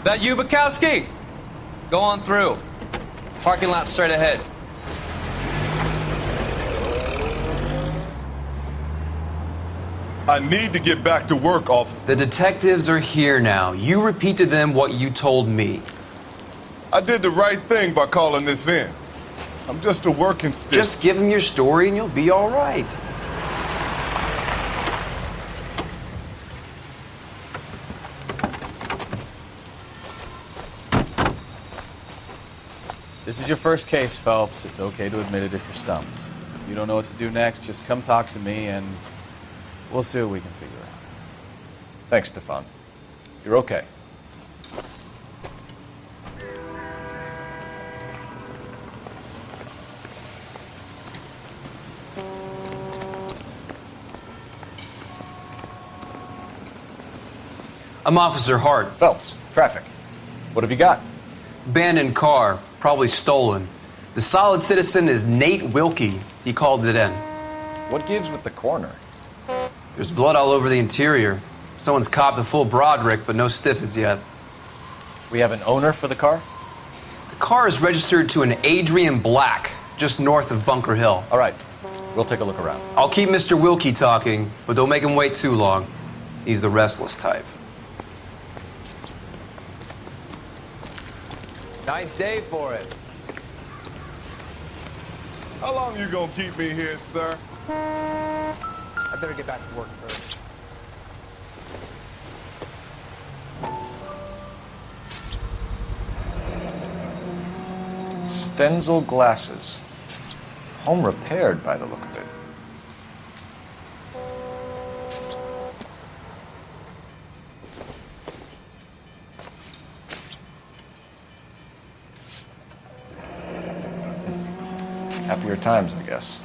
That you, Bukowski? Go on through. Parking lot straight ahead. I need to get back to work, officer. The detectives are here now. You repeat to them what you told me. I did the right thing by calling this in. I'm just a working stick. Just give them your story and you'll be all right. This is your first case, Phelps. It's okay to admit it if you're stumped. If you don't know what to do next, just come talk to me and we'll see what we can figure out. Thanks, Stefan. You're okay. I'm Officer Hart. Phelps, traffic. What have you got? Abandoned car, probably stolen. The solid citizen is Nate Wilkie. He called it in. What gives with the corner? There's blood all over the interior. Someone's copped the full Broderick, but no stiff as yet. We have an owner for the car? The car is registered to an Adrian Black, just north of Bunker Hill. All right, we'll take a look around. I'll keep Mr. Wilkie talking, but don't make him wait too long. He's the restless type. Nice day for it. How long you gonna keep me here, sir? I better get back to work first. Stenzel glasses. Home repaired by the look of it. Happier times, I guess.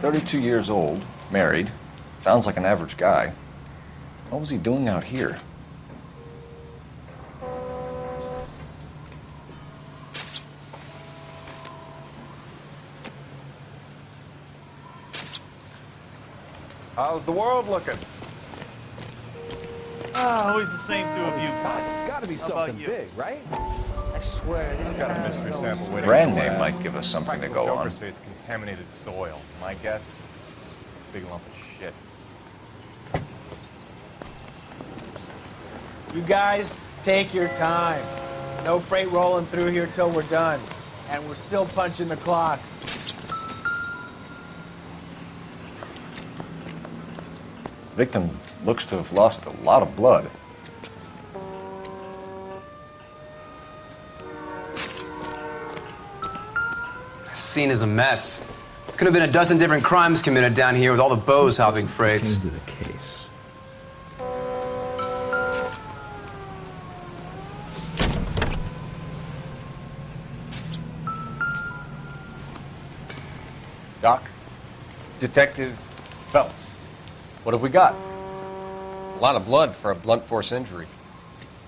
"32 years old, married. Sounds like an average guy. What was he doing out here?" How's the world looking? Always the same two of you. It's got to be something big, right? I swear, this Got a mystery sample waiting. Brand in the name lab. might give us something to Practical go on. jokers say it's contaminated soil. My guess, big lump of shit. You guys, take your time. No freight rolling through here till we're done. And we're still punching the clock. Victim looks to have lost a lot of blood. Scene is a mess. Could have been a dozen different crimes committed down here with all the bows hopping freights. Into the case. Doc? Detective Phelps. What have we got? A lot of blood for a blunt force injury.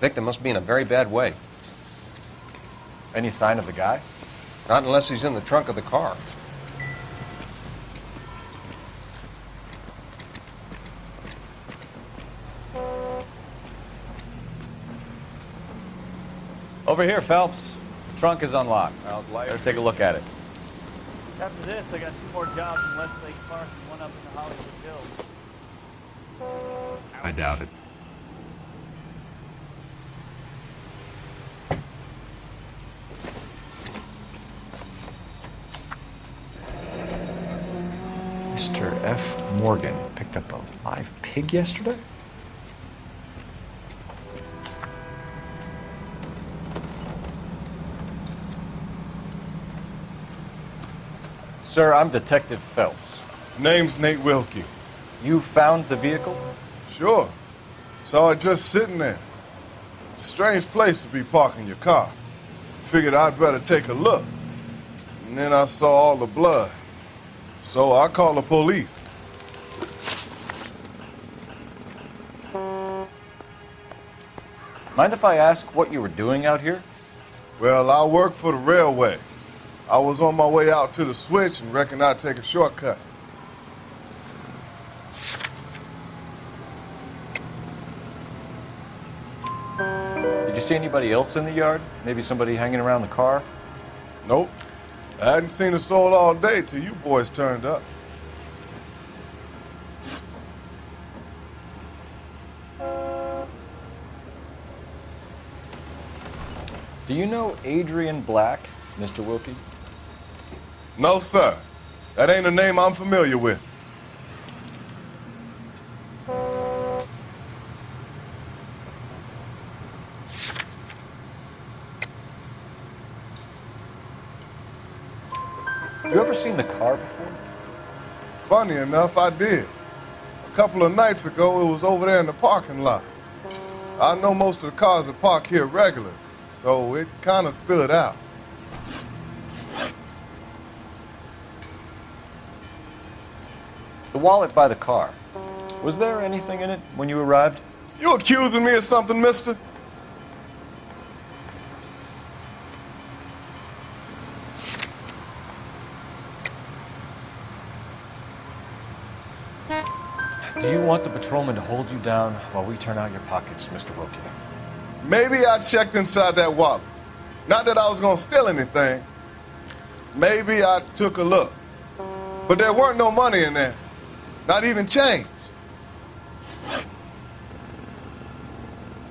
Victim must be in a very bad way. Any sign of the guy? Not unless he's in the trunk of the car. Over here, Phelps. The trunk is unlocked. Better take a look at it. After this, I got 2 more jobs in Westlake Park and 1 up in the Hollywood Hills. I doubt it. Mr. F. Morgan picked up a live pig yesterday? Sir, I'm Detective Phelps. Name's Nate Wilkie. You found the vehicle? Sure. Saw it just sitting there. Strange place to be parking your car. Figured I'd better take a look. And then I saw all the blood. So I called the police. Mind if I ask what you were doing out here? Well, I work for the railway. I was on my way out to the switch and reckoned I'd take a shortcut. Did you see anybody else in the yard? Maybe somebody hanging around the car? Nope. I hadn't seen a soul all day till you boys turned up. Do you know Adrian Black, Mr. Wilkie? No, sir. That ain't a name I'm familiar with. You ever seen the car before? Funny enough, I did. A couple of nights ago, it was over there in the parking lot. I know most of the cars are parked here regular, so it kind of stood out. The wallet by the car. Was there anything in it when you arrived? You accusing me of something, mister? Do you want the patrolman to hold you down while we turn out your pockets, Mr. Wilkie? Maybe I checked inside that wallet. Not that I was gonna steal anything. Maybe I took a look. But there weren't no money in there. Not even change.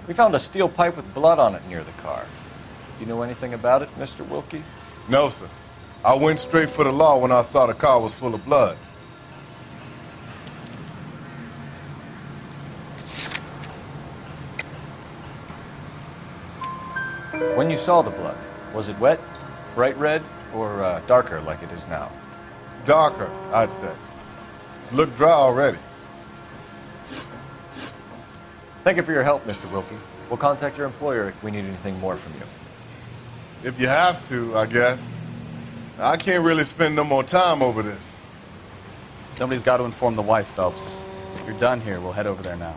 We found a steel pipe with blood on it near the car. You know anything about it, Mr. Wilkie? No, sir. I went straight for the law when I saw the car was full of blood. When you saw the blood, was it wet, bright red, or darker like it is now? Darker, I'd say. Looked dry already. Thank you for your help, Mr. Wilkie. We'll contact your employer if we need anything more from you. If you have to, I guess. I can't really spend no more time over this. Somebody's got to inform the wife, Phelps. If you're done here, we'll head over there now.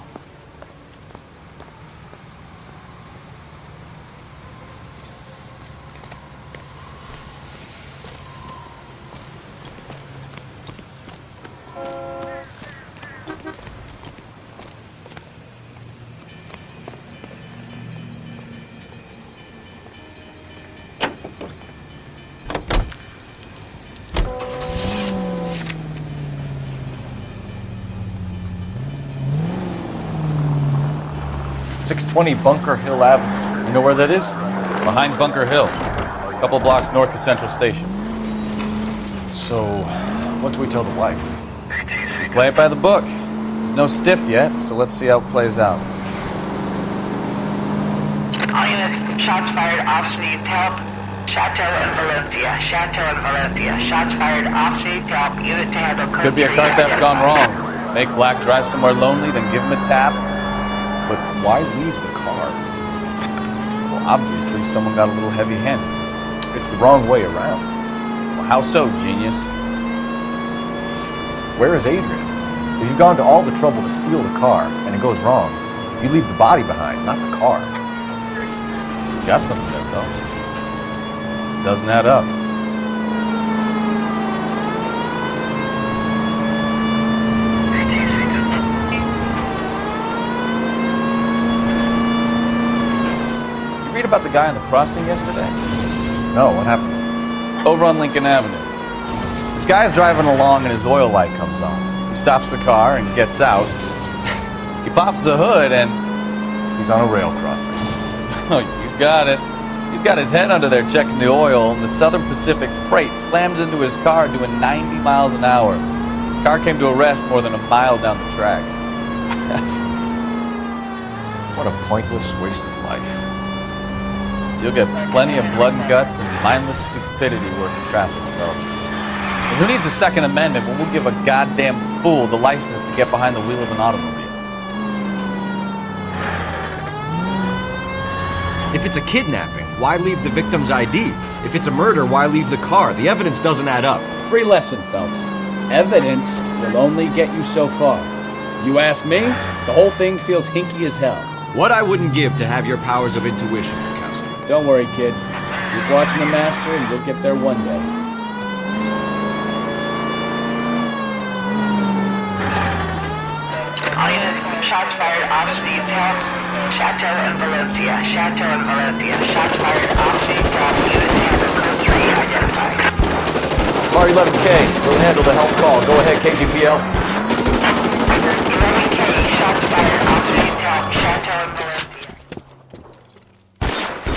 Bunker Hill Avenue. You know where that is? Behind Bunker Hill, a couple blocks north of Central Station. So, what do we tell the wife? Play it by the book. There's no stiff yet, so let's see how it plays out. All units, shots fired, officer needs help. Chateau and Valencia, Chateau and Valencia. Shots fired, officer needs help. Unit to handle code. Could be a car theft gone wrong. Make Black drive somewhere lonely, then give him a tap. But why leave the car? Well, obviously someone got a little heavy-handed. It's the wrong way around. Well, how so, genius? Where is Adrian? If you've gone to all the trouble to steal the car, and it goes wrong, you leave the body behind, not the car. You got something there, Phelps. Doesn't add up. About the guy on the crossing yesterday? No, what happened? Over on Lincoln Avenue. This guy's driving along and his oil light comes on. He stops the car and gets out. He pops the hood and... he's on a rail crossing. Oh, you got it. He's got his head under there checking the oil, and the Southern Pacific Freight slams into his car doing 90 miles an hour. Car came to a rest more than a mile down the track. What a pointless waste of life. You'll get plenty of blood and guts and mindless stupidity working traffic, Phelps. And who needs a Second Amendment when we'll give a goddamn fool the license to get behind the wheel of an automobile? If it's a kidnapping, why leave the victim's ID? If it's a murder, why leave the car? The evidence doesn't add up. Free lesson, Phelps. Evidence will only get you so far. You ask me, the whole thing feels hinky as hell. What I wouldn't give to have your powers of intuition, Mikowski. Don't worry, kid. Keep watching the master and you'll get there one day. All units, shots fired, officer needs help. Chateau and Valencia. Chateau and Valencia. Shots fired, officer needs help. Unit handle code 3 identified. Bar 11K, we'll handle the help call. Go ahead, KGPL. 11K, shots fired, officer needs help. Chateau and Valencia.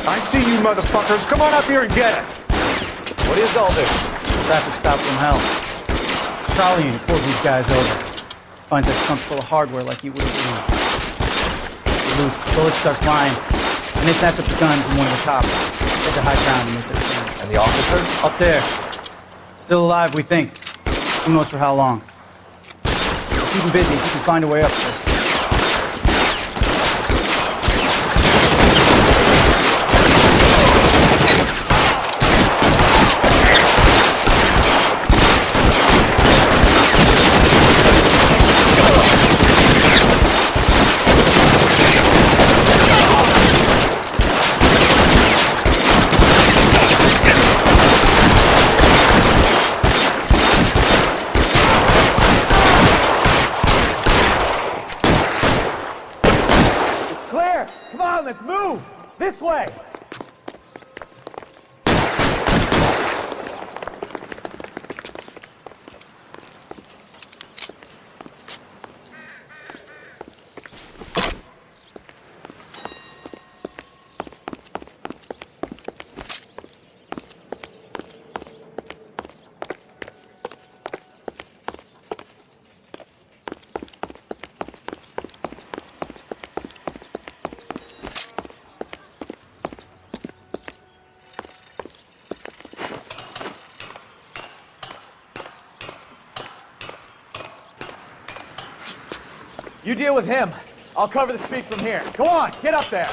I see you motherfuckers. Come on up here and get us. What is all this? Traffic stop from hell. Trolley unit pulls these guys over. Finds a trunk full of hardware like you would have been. Loose, bullets start flying, and they snatch up the guns and one of the cops. Take the high ground and make their stand. And the officer? Up there. Still alive, we think. Who knows for how long. Keep him busy if you can find a way up there. Let's move! This way! You deal with him. I'll cover the street from here. Go on, get up there.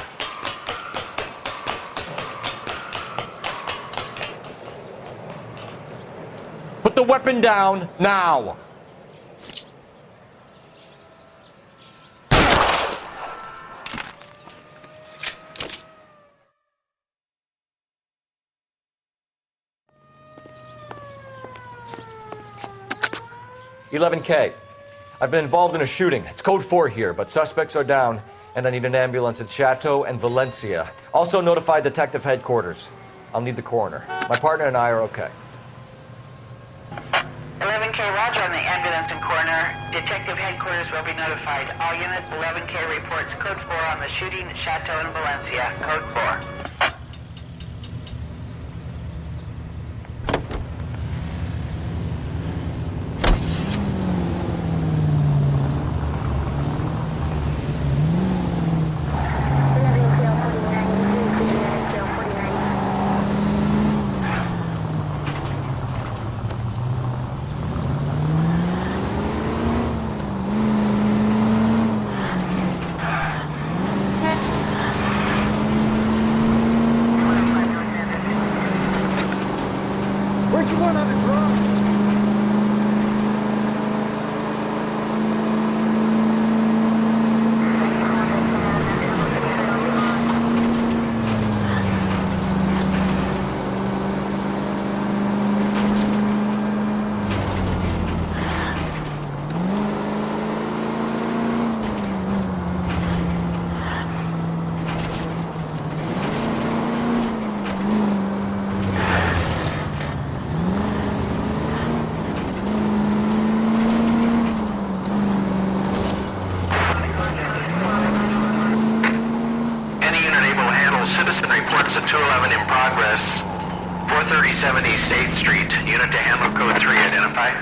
Put the weapon down, now! $11K. I've been involved in a shooting. It's code 4 here, but suspects are down, and I need an ambulance at Chateau and Valencia. Also notify Detective Headquarters. I'll need the coroner. My partner and I are okay. 11K, roger on the ambulance and coroner. Detective Headquarters will be notified. All units, 11K reports code 4 on the shooting at Chateau and Valencia. Code 4. Citizen reports a 211 in progress. 437 East 8th Street. Unit to handle code 3 identify.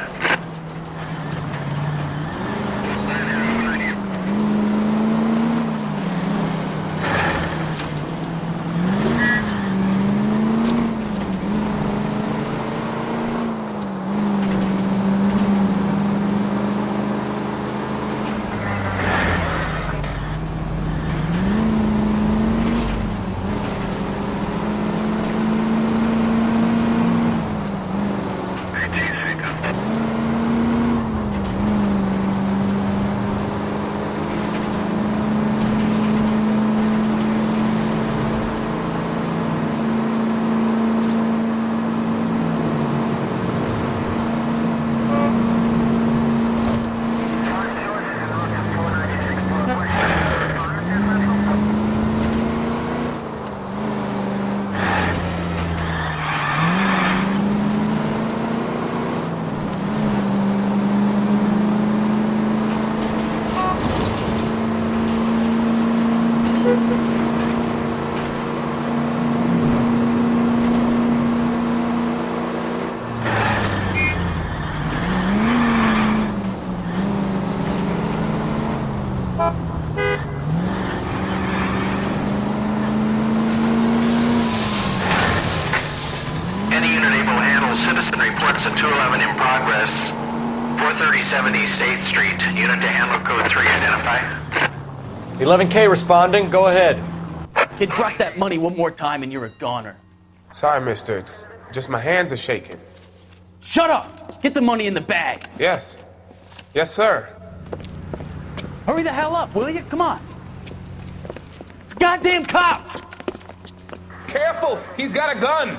Any unit able to handle citizen reports at 211 in progress. 437 East 8th Street. Unit to handle code 3, identify. 11K responding, go ahead. Kid, drop that money one more time and you're a goner. Sorry, mister. It's just my hands are shaking. Shut up! Get the money in the bag. Yes. Yes, sir. Hurry the hell up, will you? Come on. It's goddamn cops! Careful! He's got a gun!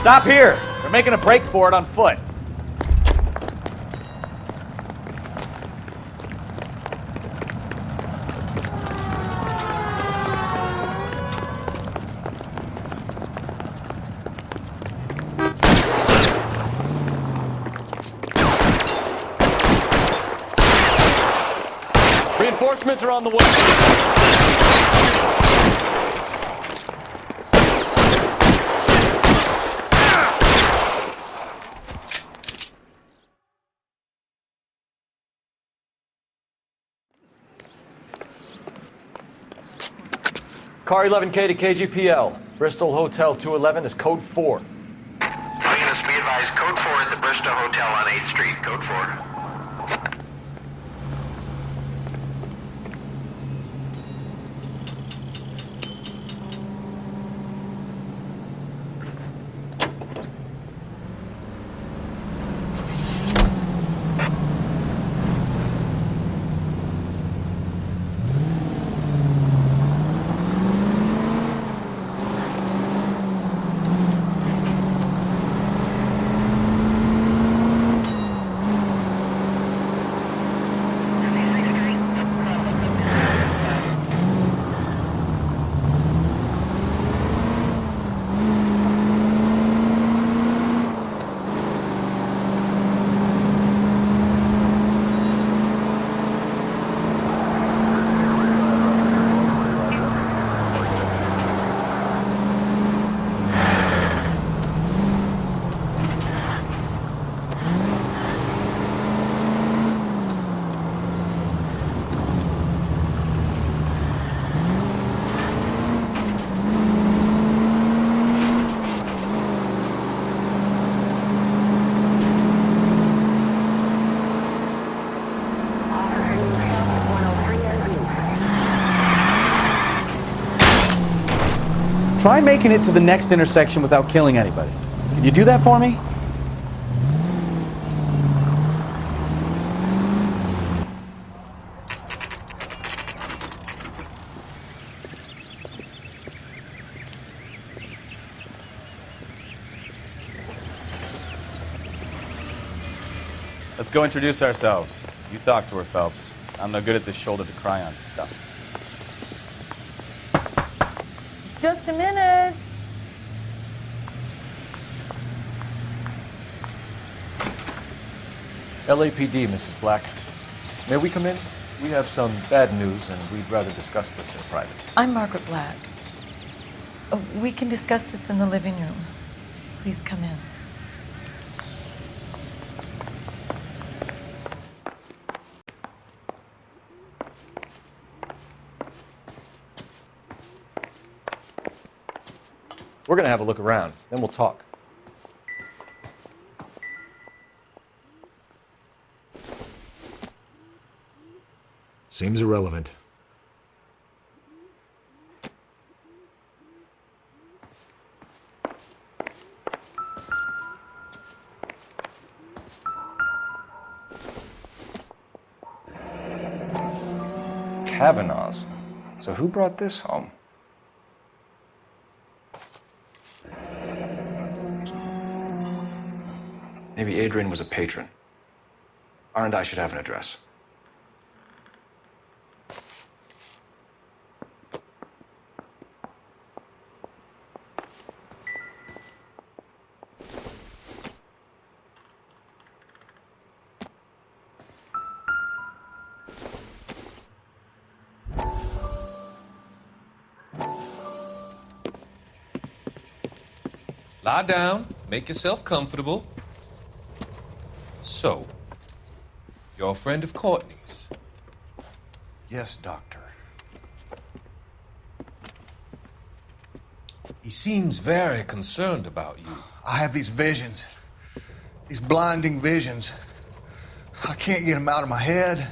Stop here! They're making a break for it on foot. Reinforcements are on the way. Car 11K to KGPL. Bristol Hotel 211 is code 4. All units be advised, code 4 at the Bristol Hotel on 8th Street, code 4. Try making it to the next intersection without killing anybody. Can you do that for me? Let's go introduce ourselves. You talk to her, Phelps. I'm no good at this shoulder to cry on stuff. Just a minute. LAPD, Mrs. Black. May we come in? We have some bad news, and we'd rather discuss this in private. I'm Margaret Black. We can discuss this in the living room. Please come in. We're gonna have a look around, then we'll talk. Seems irrelevant. Kavanaugh's. So who brought this home? Maybe Adrian was a patron. R&I should have an address. Lie down, make yourself comfortable. So, you're a friend of Courtney's? Yes, Doctor. He seems very concerned about you. I have these visions. These blinding visions. I can't get them out of my head.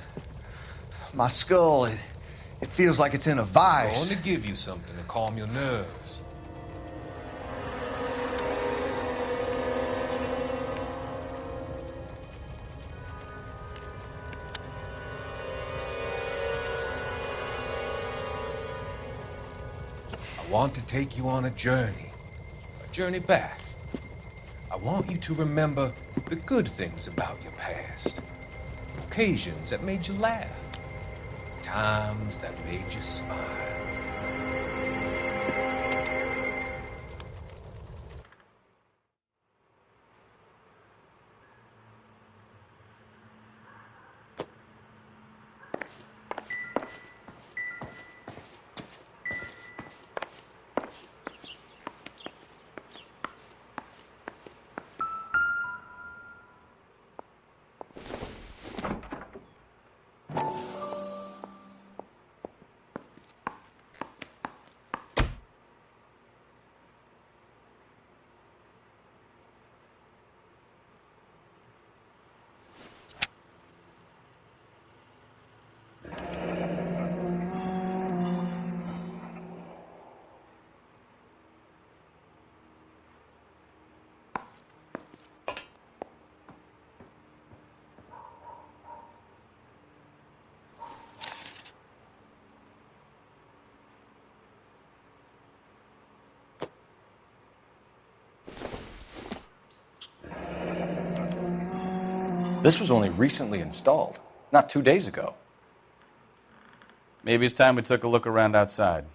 My skull, it feels like it's in a I vice. want to give you something to calm your nerves. I want to take you on a journey back. I want you to remember the good things about your past, occasions that made you laugh, times that made you smile. This was only recently installed, not 2 days ago. Maybe it's time we took a look around outside.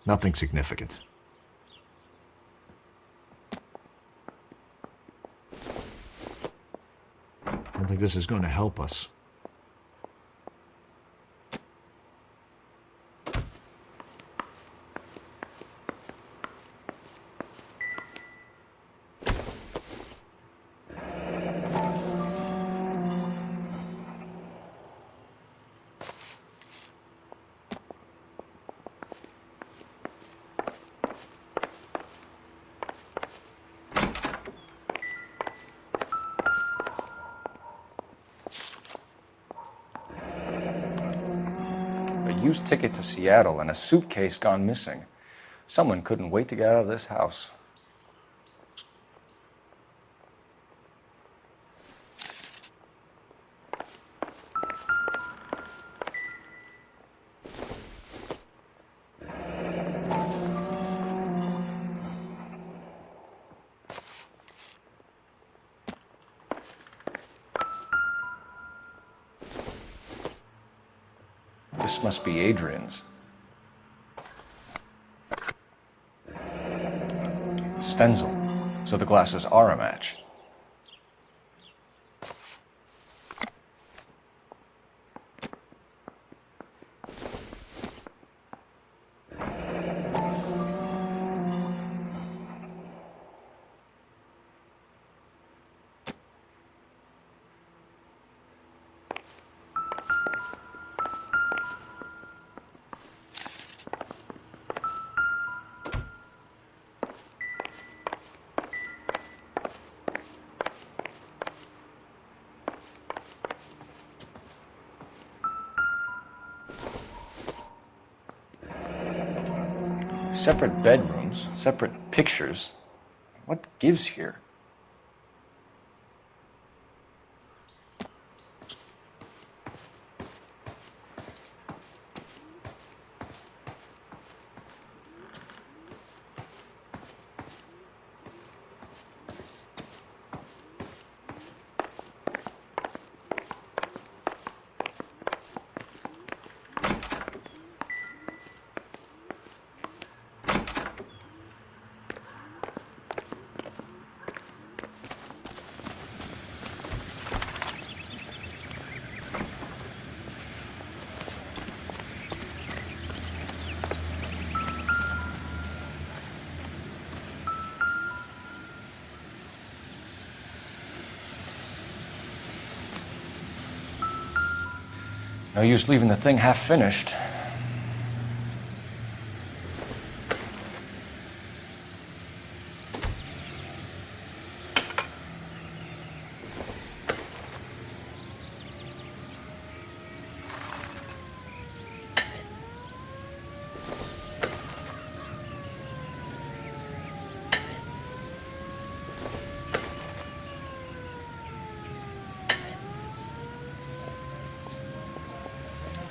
Nothing significant. I don't think this is going to help us. Used ticket to Seattle and a suitcase gone missing. Someone couldn't wait to get out of this house. This must be Adrian's. Stenzel, so the glasses are a match. Separate bedrooms, separate pictures. What gives here? No use leaving the thing half finished.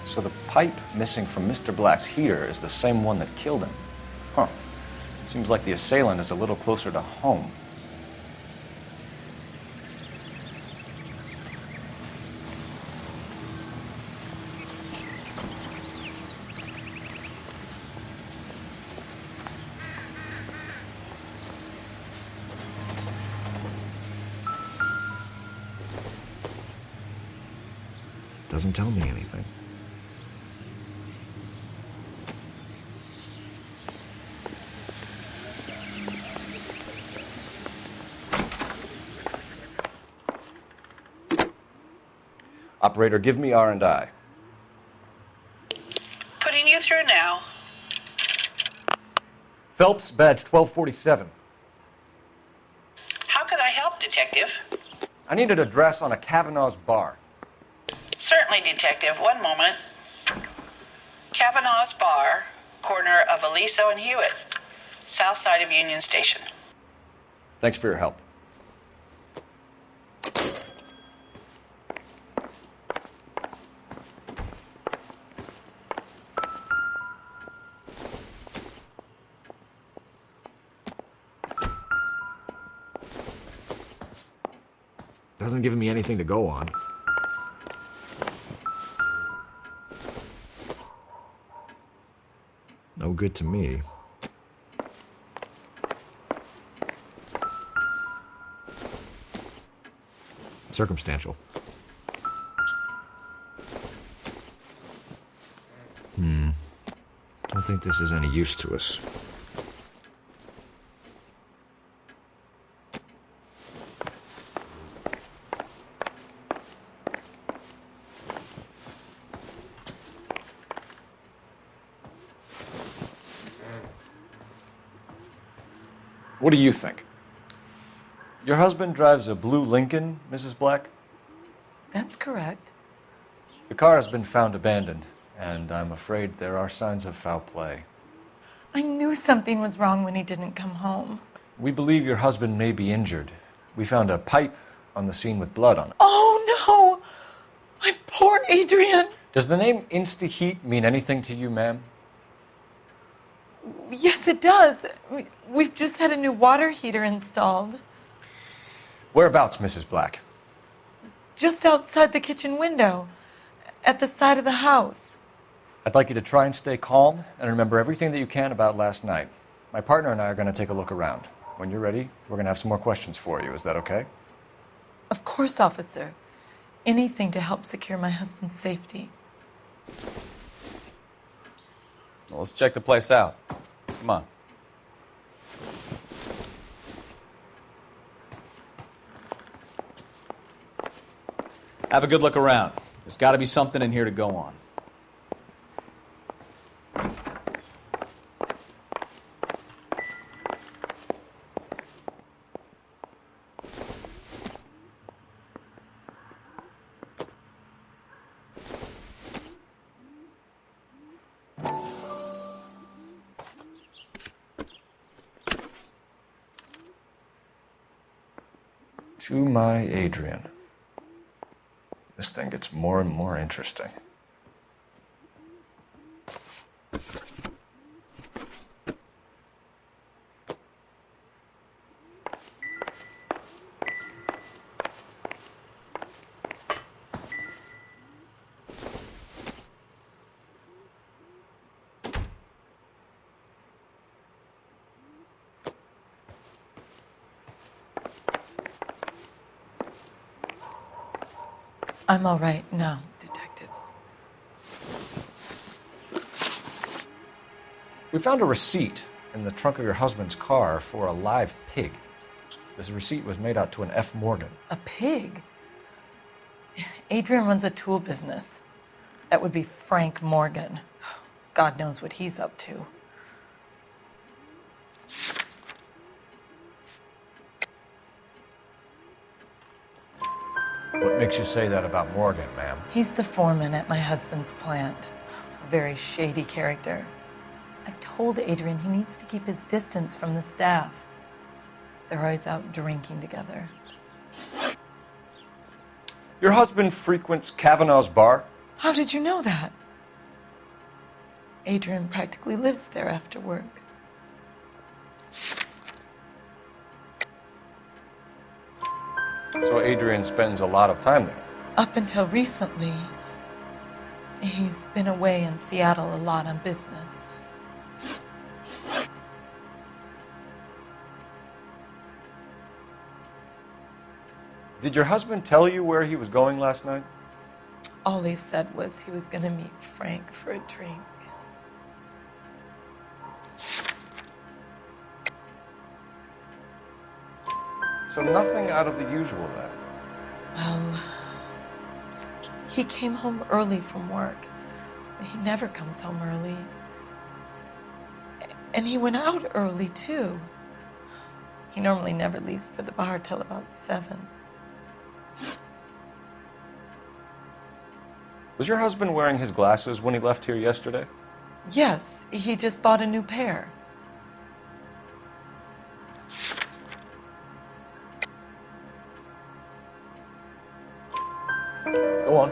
So the pipe missing from Mr. Black's heater is the same one that killed him. Huh. Seems like the assailant is a little closer to home. Doesn't tell me anything. Operator, give me R&I. Putting you through now. Phelps, badge 1247. How could I help, Detective? I need an address on a Kavanaugh's bar. Certainly, Detective. One moment. Kavanaugh's Bar, corner of Aliso and Hewitt, south side of Union Station. Thanks for your help. Doesn't give me anything to go on. No good to me. Circumstantial. Don't think this is any use to us. What do you think? Your husband drives a blue Lincoln, Mrs. Black? That's correct. The car has been found abandoned, and I'm afraid there are signs of foul play. I knew something was wrong when he didn't come home. We believe your husband may be injured. We found a pipe on the scene with blood on it. Oh no! My poor Adrian! Does the name Insta-Heat mean anything to you, ma'am? Yes, it does. We've just had a new water heater installed. Whereabouts, Mrs. Black? Just outside the kitchen window, at the side of the house. I'd like you to try and stay calm and remember everything that you can about last night. My partner and I are going to take a look around. When you're ready, we're going to have some more questions for you. Is that okay? Of course, officer. Anything to help secure my husband's safety. Well, let's check the place out. Come on. Have a good look around. There's got to be something in here to go on. To my Adrian. This thing gets more and more interesting. I'm all right now, detectives. We found a receipt in the trunk of your husband's car for a live pig. This receipt was made out to an F. Morgan. A pig? Adrian runs a tool business. That would be Frank Morgan. God knows what he's up to. What makes you say that about Morgan, ma'am? He's the foreman at my husband's plant. A very shady character. I've told Adrian he needs to keep his distance from the staff. They're always out drinking together. Your husband frequents Kavanaugh's bar? How did you know that? Adrian practically lives there after work. So Adrian spends a lot of time there? Up until recently, he's been away in Seattle a lot on business. Did your husband tell you where he was going last night? All he said was he was going to meet Frank for a drink. So nothing out of the usual then? Well, he came home early from work. He never comes home early. And he went out early, too. He normally never leaves for the bar till about 7. Was your husband wearing his glasses when he left here yesterday? Yes, he just bought a new pair. Go on.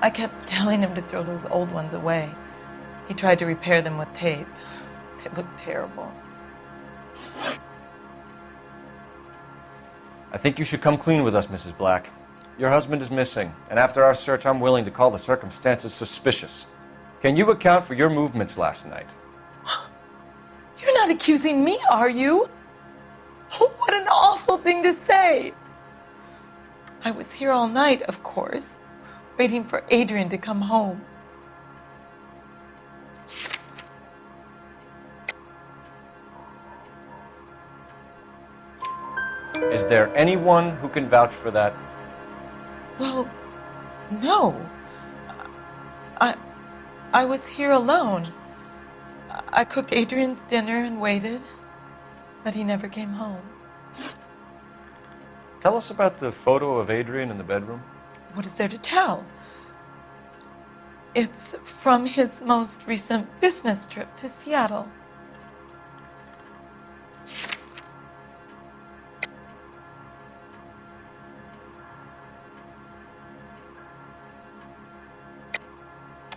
I kept telling him to throw those old ones away. He tried to repair them with tape. They looked terrible. I think you should come clean with us, Mrs. Black. Your husband is missing, and after our search, I'm willing to call the circumstances suspicious. Can you account for your movements last night? You're not accusing me, are you? Oh, what an awful thing to say. I was here all night, of course, waiting for Adrian to come home. Is there anyone who can vouch for that? Well, no. I was here alone. I cooked Adrian's dinner and waited, but he never came home. Tell us about the photo of Adrian in the bedroom. What is there to tell? It's from his most recent business trip to Seattle.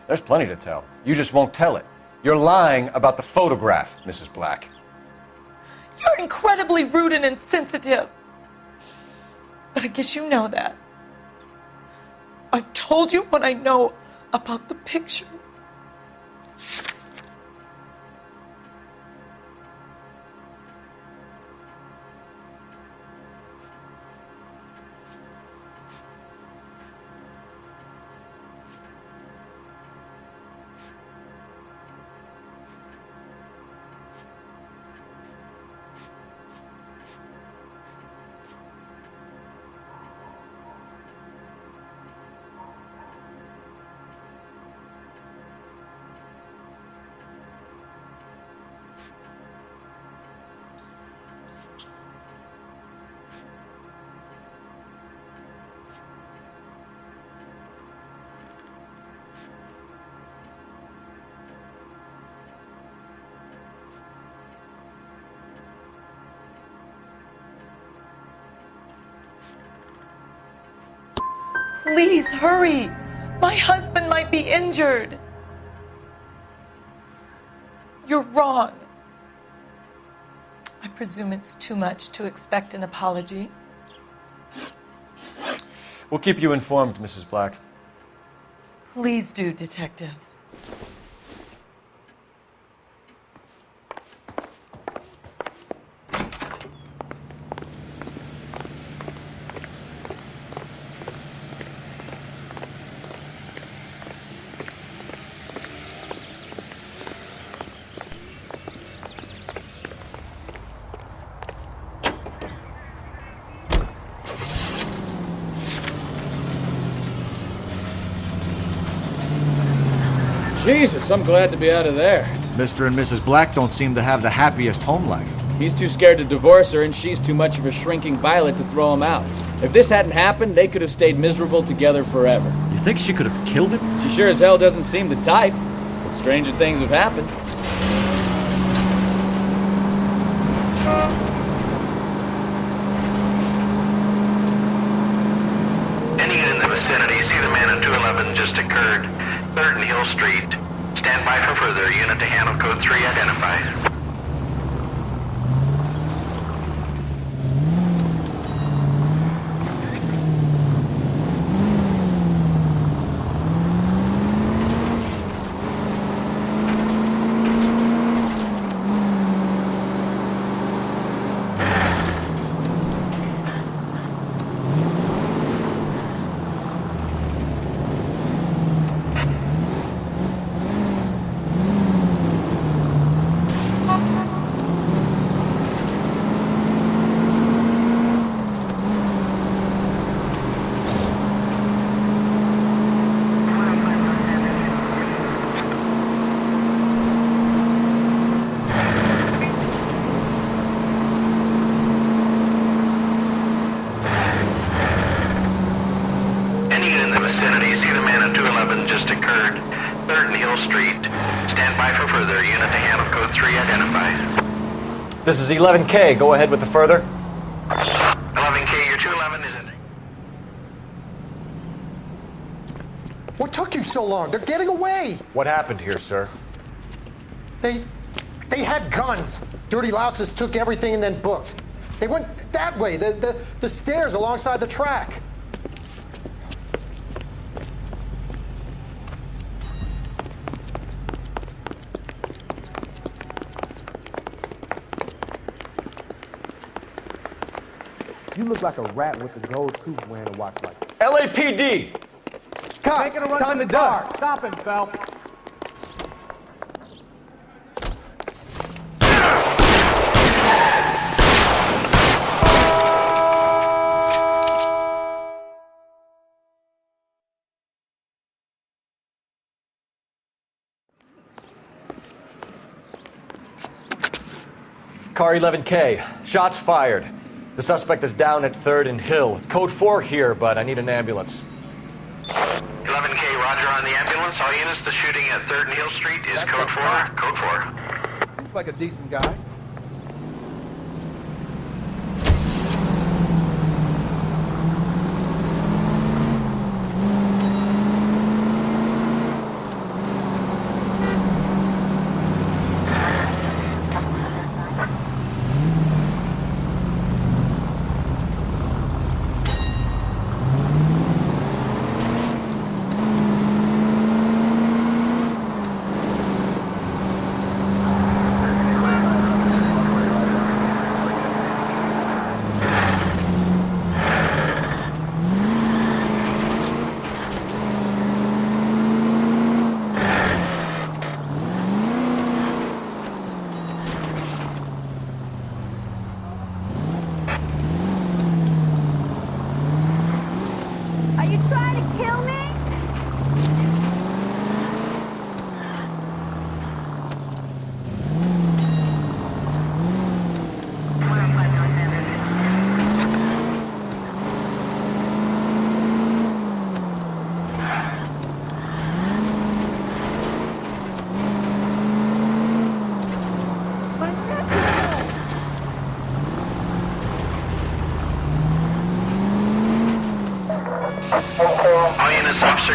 There's plenty to tell. You just won't tell it. You're lying about the photograph, Mrs. Black. You're incredibly rude and insensitive. But I guess you know that. I've told you what I know about the picture. Please hurry. My husband might be injured. You're wrong. I presume it's too much to expect an apology. We'll keep you informed, Mrs. Black. Please do, Detective. Jesus, I'm glad to be out of there. Mr. and Mrs. Black don't seem to have the happiest home life. He's too scared to divorce her, and she's too much of a shrinking violet to throw him out. If this hadn't happened, they could have stayed miserable together forever. You think she could have killed him? She sure as hell doesn't seem the type, but stranger things have happened. Any unit in the vicinity, see the man on 211 just occurred. 3rd and Hill Street. Stand by for further. Unit to handle code 3 identified. This is 11K. Go ahead with the further. 11K, your 211 is in. What took you so long? They're getting away. What happened here, sir? They had guns. Dirty louses took everything and then booked. They went that way, the stairs alongside the track. You look like a rat with a gold tooth wearing a watch like that. LAPD! Cops, Making a run time for to the car. dust. Stop him, Phelps. Car 11K. Shots fired. The suspect is down at 3rd and Hill. It's code 4 here, but I need an ambulance. 11K, roger on the ambulance. All units, the shooting at 3rd and Hill Street is code 4. Code 4. Seems like a decent guy.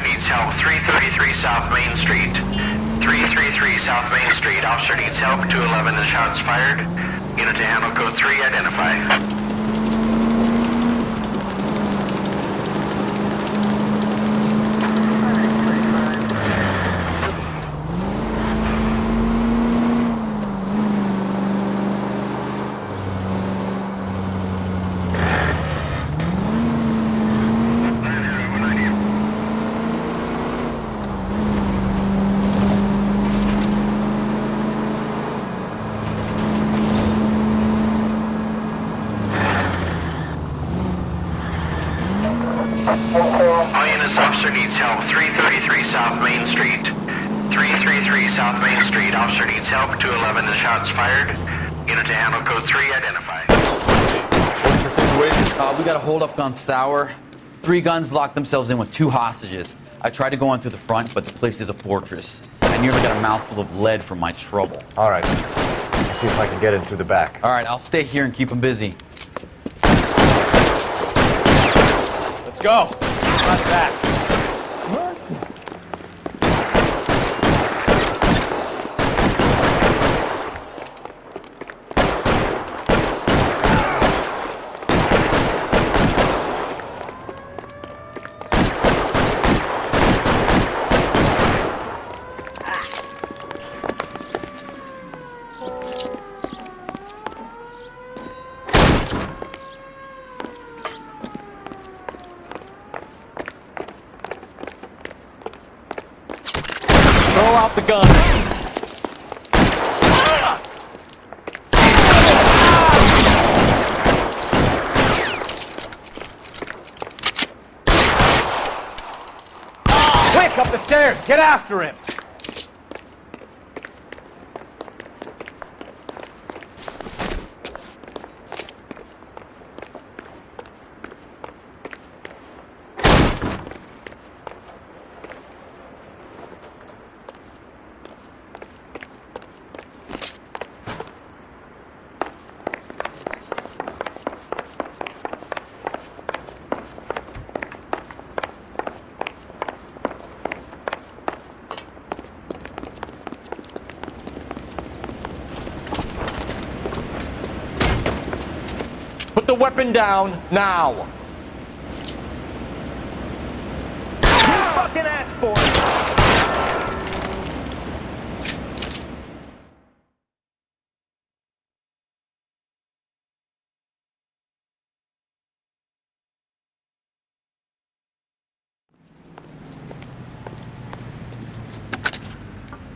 officer needs help. 333 South Main Street. 333 South Main Street. Officer needs help. 211 and shots fired. Unit to handle code 3, identify. All units, officer needs help. 333 South Main Street. 333 South Main Street. Officer needs help. 211 and shots fired. Unit to handle code 3, identify. What's the situation? We got a hold-up gun sour. 3 guns locked themselves in with 2 hostages. I tried to go in through the front, but the place is a fortress. I nearly got a mouthful of lead from my trouble. All right. Let's see if I can get in through the back. All right, I'll stay here and keep them busy. Let's go. Right back. Throw out the gun. Quick, up the stairs. Get after him. Put the weapon down now. Fucking ass boy.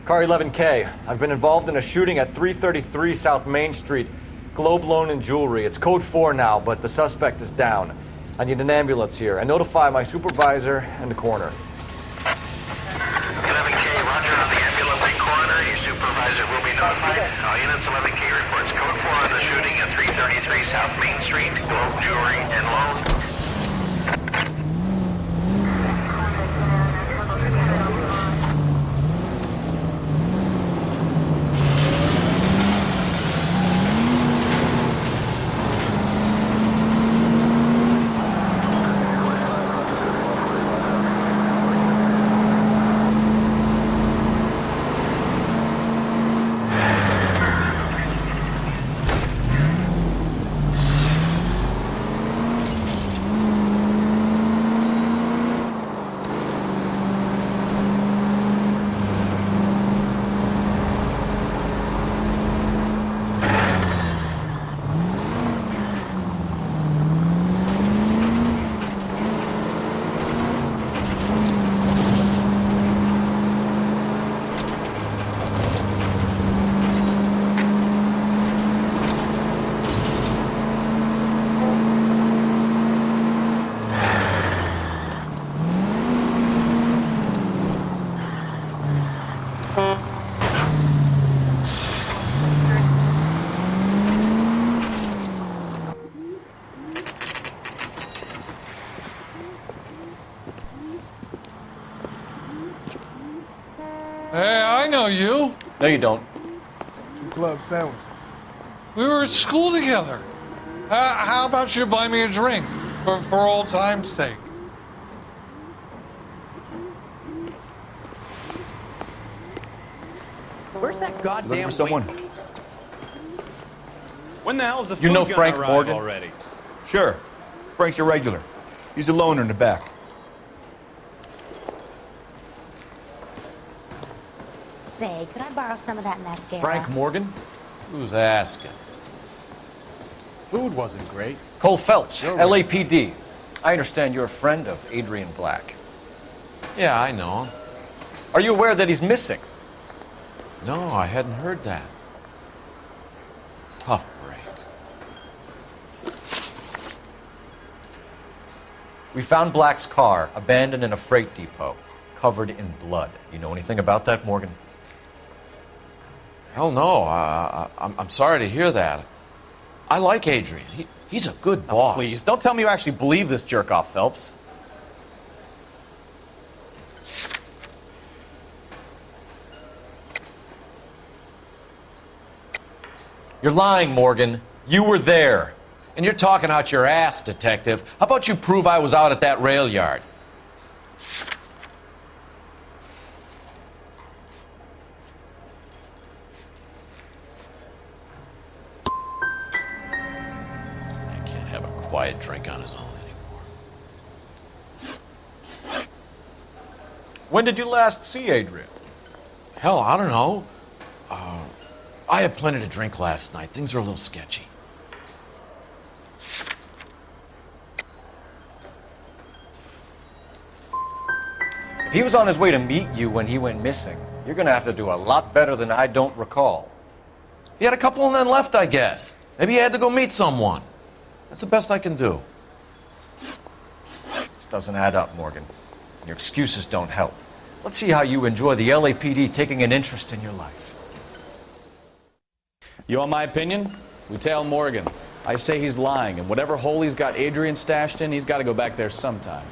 Car 11K. I've been involved in a shooting at 333 South Main Street. Globe Loan and Jewelry. It's code 4 now, but the suspect is down. I need an ambulance here. And notify my supervisor and the coroner. 11K, roger on the ambulance and coroner. Your supervisor will be notified. All units, 11K reports code 4 on the shooting at 333 South Main Street. Globe Jewelry and Loan. Hey, I know you. No, you don't. 2 club sandwiches. We were at school together. How about you buy me a drink for old time's sake? Where's that goddamn Looking for someone? When the hell's the food You know gonna Frank arrive Morgan? already? Sure. Frank's your regular. He's a loner in the back. Say, could I borrow some of that mascara? Frank Morgan? Who's asking? Food wasn't great. Cole Phelps, Jogo. LAPD. I understand you're a friend of Adrian Black. Yeah, I know him. Are you aware that he's missing? No, I hadn't heard that. Tough break. We found Black's car abandoned in a freight depot, covered in blood. You know anything about that, Morgan? Hell no. I'm sorry to hear that. I like Adrian. He's a good boss. Please, don't tell me you actually believe this jerk-off, Phelps. You're lying, Morgan. You were there. And you're talking out your ass, Detective. How about you prove I was out at that rail yard? I can't have a quiet drink on his own anymore. When did you last see Adrian? Hell, I don't know. I had plenty to drink last night. Things are a little sketchy. If he was on his way to meet you when he went missing, you're gonna have to do a lot better than I don't recall. He had a couple and then left, I guess. Maybe he had to go meet someone. That's the best I can do. This doesn't add up, Morgan. Your excuses don't help. Let's see how you enjoy the LAPD taking an interest in your life. You want my opinion? We tail Morgan. I say he's lying, and whatever hole he's got Adrian stashed in, he's got to go back there sometime.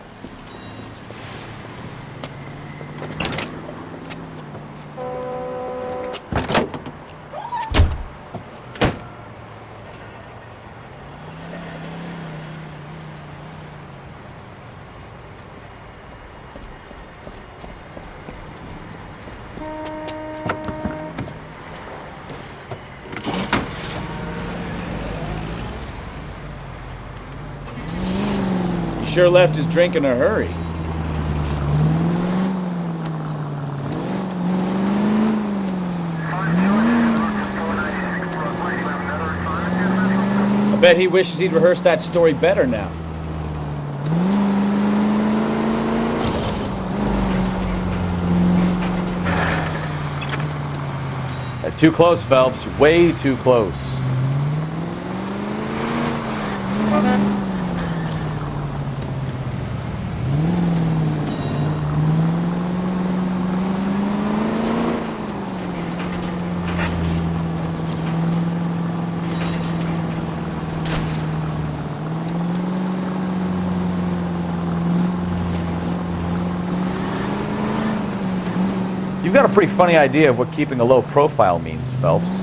Sure left his drink in a hurry. I bet he wishes he'd rehearsed that story better now. Too close, Phelps. You're way too close. You've got a pretty funny idea of what keeping a low profile means, Phelps.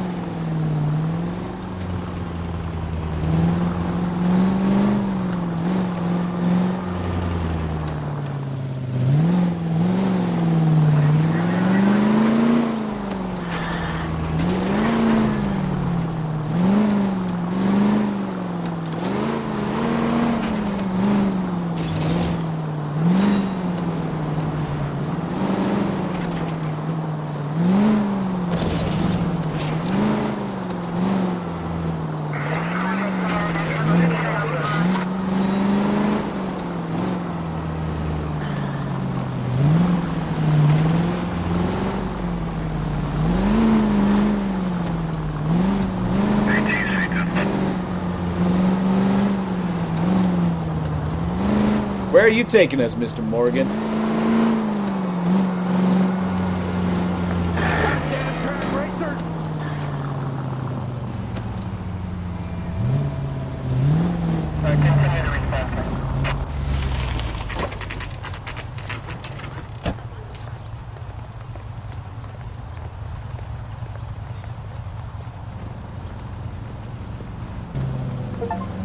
Where are you taking us, Mr. Morgan?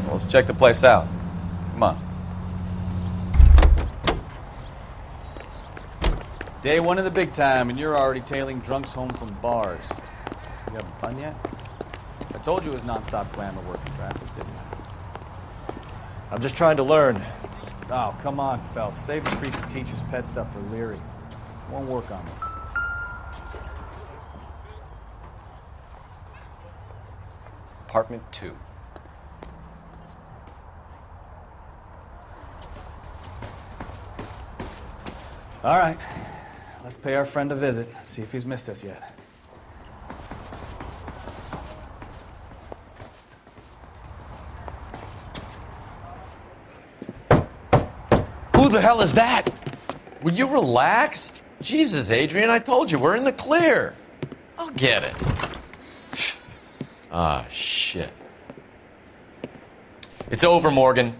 Let's check the place out. Come on. Day one of the big time, and you're already tailing drunks home from bars. You having fun yet? I told you it was non-stop glamour work in traffic, didn't I? I'm just trying to learn. Oh, come on, Phelps. Save the creepy teacher's pet stuff for Leary. Won't work on me. Apartment 2. All right. Let's pay our friend a visit, see if he's missed us yet. Who the hell is that? Will you relax? Jesus, Adrian, I told you, we're in the clear. I'll get it. Ah, shit. It's over, Morgan.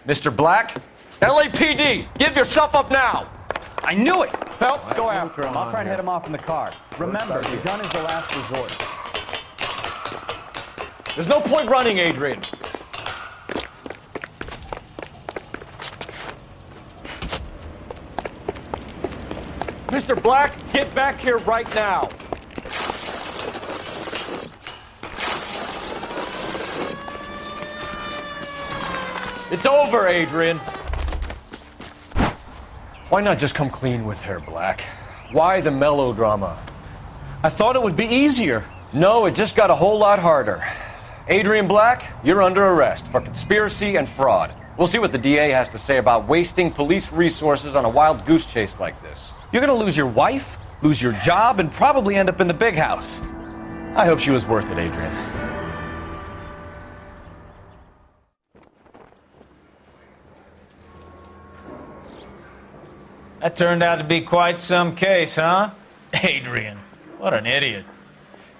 Mr. Black, LAPD, give yourself up now! I knew it! Phelps, go after him. I'll try and hit him off in the car. Remember, the gun is the last resort. There's no point running, Adrian. Mr. Black, get back here right now. It's over, Adrian. Why not just come clean with her, Black? Why the melodrama? I thought it would be easier. No, it just got a whole lot harder. Adrian Black, you're under arrest for conspiracy and fraud. We'll see what the DA has to say about wasting police resources on a wild goose chase like this. You're gonna lose your wife, lose your job, and probably end up in the big house. I hope she was worth it, Adrian. That turned out to be quite some case, huh? Adrian, what an idiot.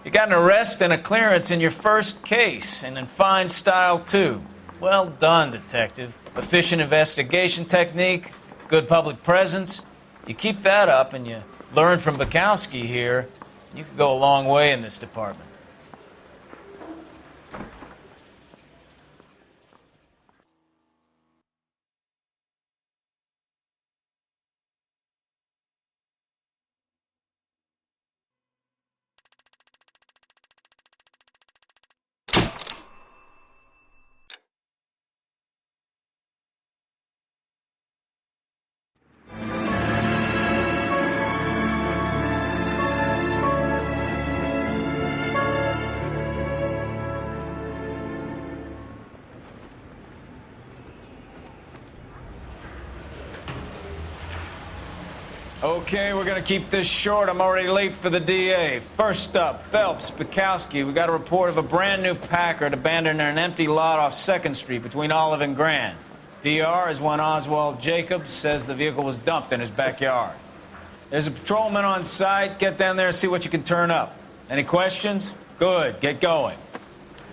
You got an arrest and a clearance in your first case, and in fine style, too. Well done, Detective. Efficient investigation technique, good public presence. You keep that up and you learn from Bukowski here, you could go a long way in this department. Okay, we're gonna keep this short. I'm already late for the DA. First up, Phelps, Bukowski. We got a report of a brand new Packard abandoned in an empty lot off 2nd Street between Olive and Grand. DR is one Oswald Jacobs says the vehicle was dumped in his backyard. There's a patrolman on site. Get down there and see what you can turn up. Any questions? Good, get going.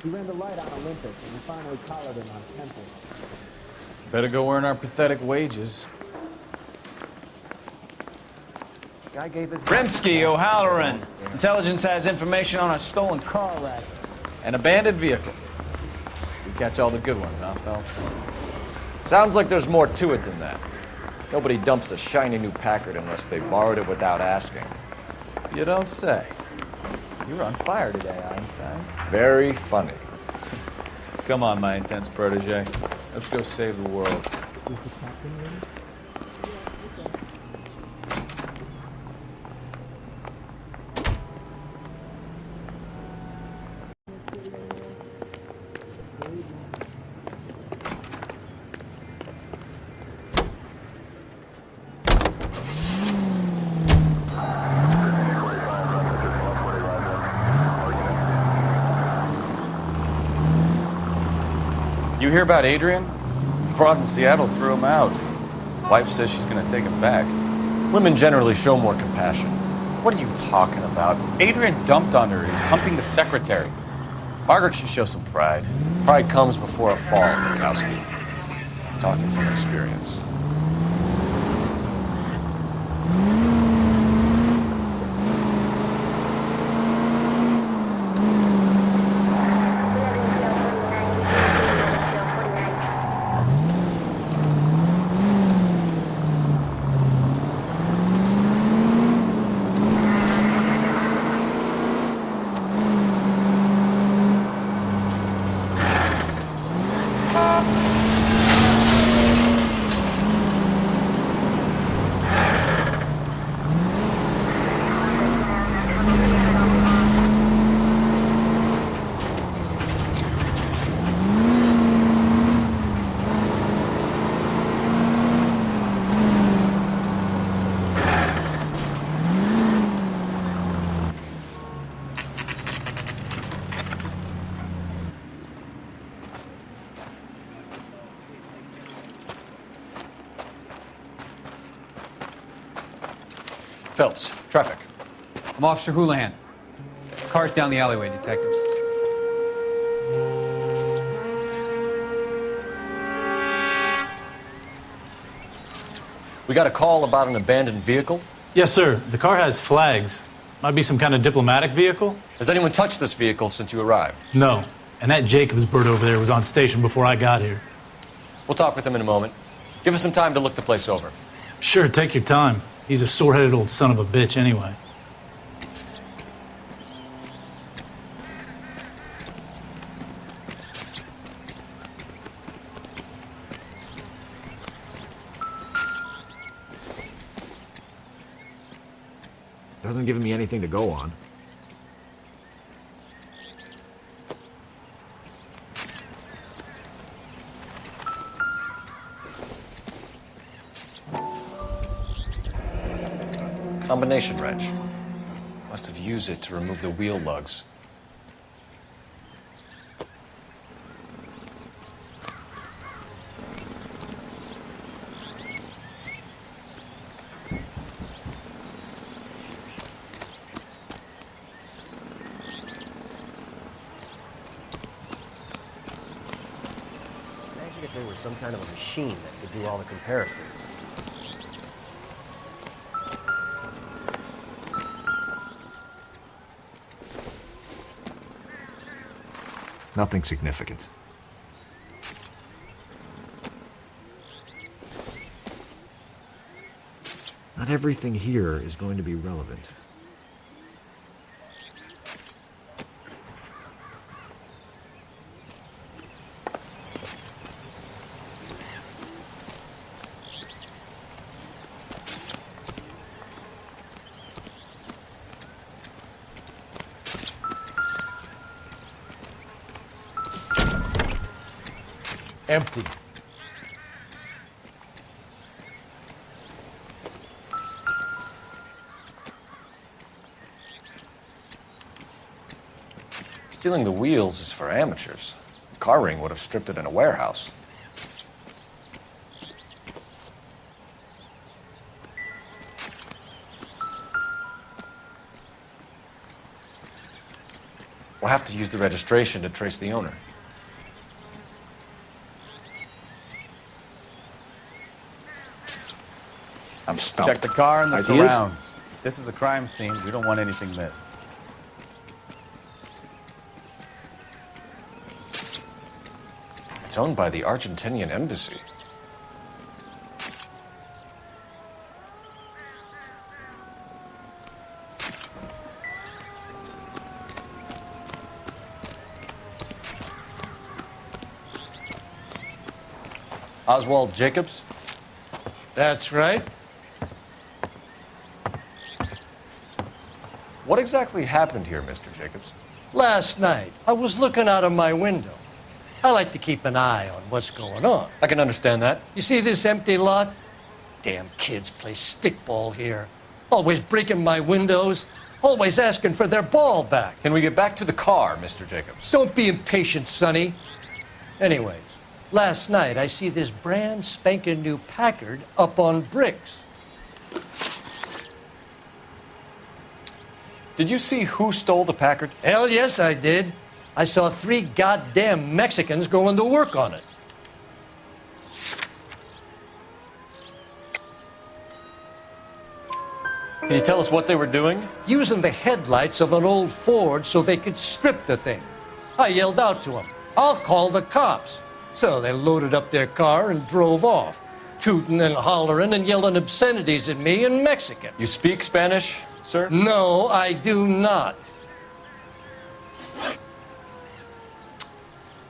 He ran the light on Olympus, and we finally collared him on Temple. Better go earn our pathetic wages. Guy gave his... Rimsky, O'Halloran. Intelligence has information on a stolen car wreck. An abandoned vehicle. We catch all the good ones, huh, Phelps? Sounds like there's more to it than that. Nobody dumps a shiny new Packard unless they borrowed it without asking. You don't say. You're on fire today, Einstein. Very funny. Come on, my intense protege. Let's go save the world. You hear about Adrian? Broad in Seattle threw him out. Wife says she's gonna take him back. Women generally show more compassion. What are you talking about? Adrian dumped on her. He was humping the secretary. Margaret should show some pride. Pride comes before a fall, Bukowski. I'm talking from experience. Phelps, traffic. I'm Officer Houlihan. Car's down the alleyway, detectives. We got a call about an abandoned vehicle. Yes, sir. The car has flags. Might be some kind of diplomatic vehicle. Has anyone touched this vehicle since you arrived? No. And that Jacobs bird over there was on station before I got here. We'll talk with him in a moment. Give us some time to look the place over. Sure, take your time. He's a sore-headed old son of a bitch anyway. Doesn't give me anything to go on. Combination wrench. Must have used it to remove the wheel lugs. Imagine if there was some kind of a machine that could do all the comparisons. Nothing significant. Not everything here is going to be relevant. Empty. Stealing the wheels is for amateurs. The car ring would have stripped it in a warehouse. We'll have to use the registration to trace the owner. I'm stumped. Check the car and the surrounds. This is a crime scene. We don't want anything missed. It's owned by the Argentinian embassy. Oswald Jacobs? That's right. What exactly happened here, Mr. Jacobs? Last night, I was looking out of my window. I like to keep an eye on what's going on. I can understand that. You see this empty lot? Damn kids play stickball here. Always breaking my windows, always asking for their ball back. Can we get back to the car, Mr. Jacobs? Don't be impatient, Sonny. Anyways, last night I see this brand spanking new Packard up on bricks. Did you see who stole the Packard? Hell yes, I did. I saw 3 goddamn Mexicans going to work on it. Can you tell us what they were doing? Using the headlights of an old Ford so they could strip the thing. I yelled out to them, "I'll call the cops." So they loaded up their car and drove off, tooting and hollering and yelling obscenities at me in Mexican. You speak Spanish, sir? No, I do not.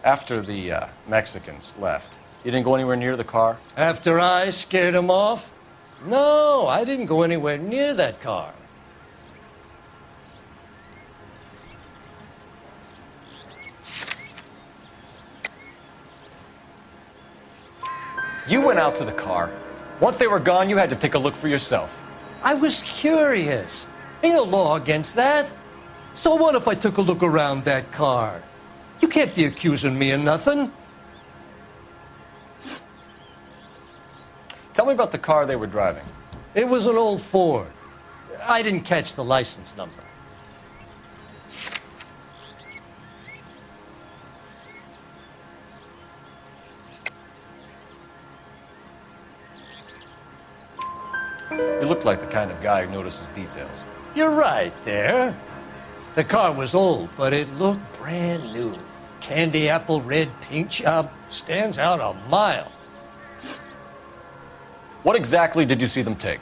After the Mexicans left, you didn't go anywhere near the car? After I scared them off? No, I didn't go anywhere near that car. You went out to the car. Once they were gone, you had to take a look for yourself. I was curious. Ain't no law against that. So what if I took a look around that car? You can't be accusing me of nothing. Tell me about the car they were driving. It was an old Ford. I didn't catch the license number. You look like the kind of guy who notices details. You're right there. The car was old, but it looked brand new. Candy apple red paint job stands out a mile. What exactly did you see them take?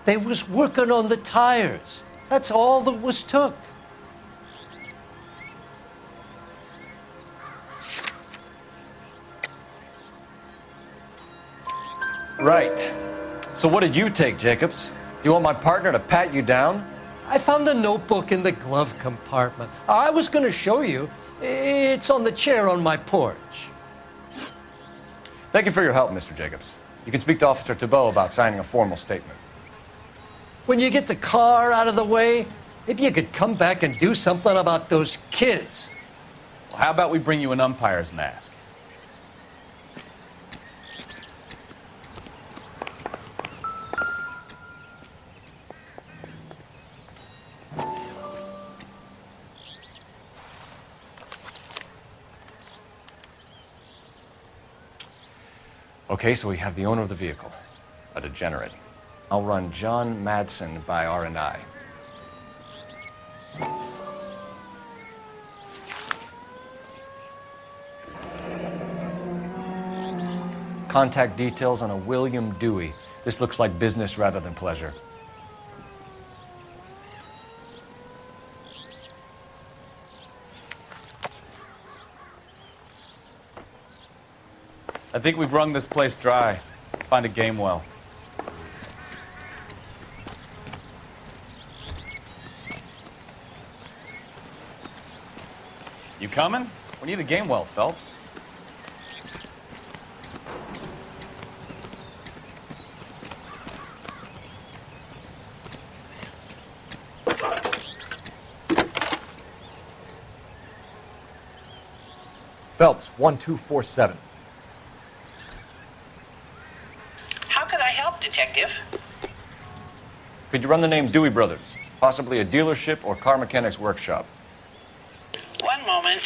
They was working on the tires. That's all that was took. Right. So what did you take, Jacobs? Do you want my partner to pat you down? I found a notebook in the glove compartment. I was going to show you. It's on the chair on my porch. Thank you for your help, Mr. Jacobs. You can speak to Officer Thibault about signing a formal statement. When you get the car out of the way, maybe you could come back and do something about those kids. Well, how about we bring you an umpire's mask? Okay, so we have the owner of the vehicle, a degenerate. I'll run John Madsen by R&I. Contact details on a William Dewey. This looks like business rather than pleasure. I think we've wrung this place dry. Let's find a game well. You coming? We need a game well, Phelps. Phelps, 1247. How can I help, Detective? Could you run the name Dewey Brothers? Possibly a dealership or car mechanic's workshop. One moment.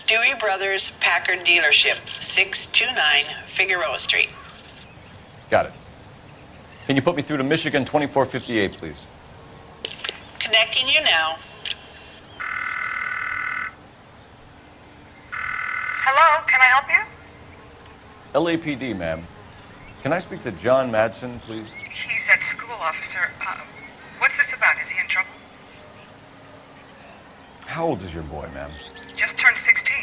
Dewey Brothers Packard Dealership, 629 Figueroa Street. Got it. Can you put me through to Michigan 2458, please? Connecting you now. Hello, can I help you? LAPD, ma'am. Can I speak to John Madsen, please? He's at school, officer. What's this about? Is he in trouble? How old is your boy, ma'am? Just turned 16.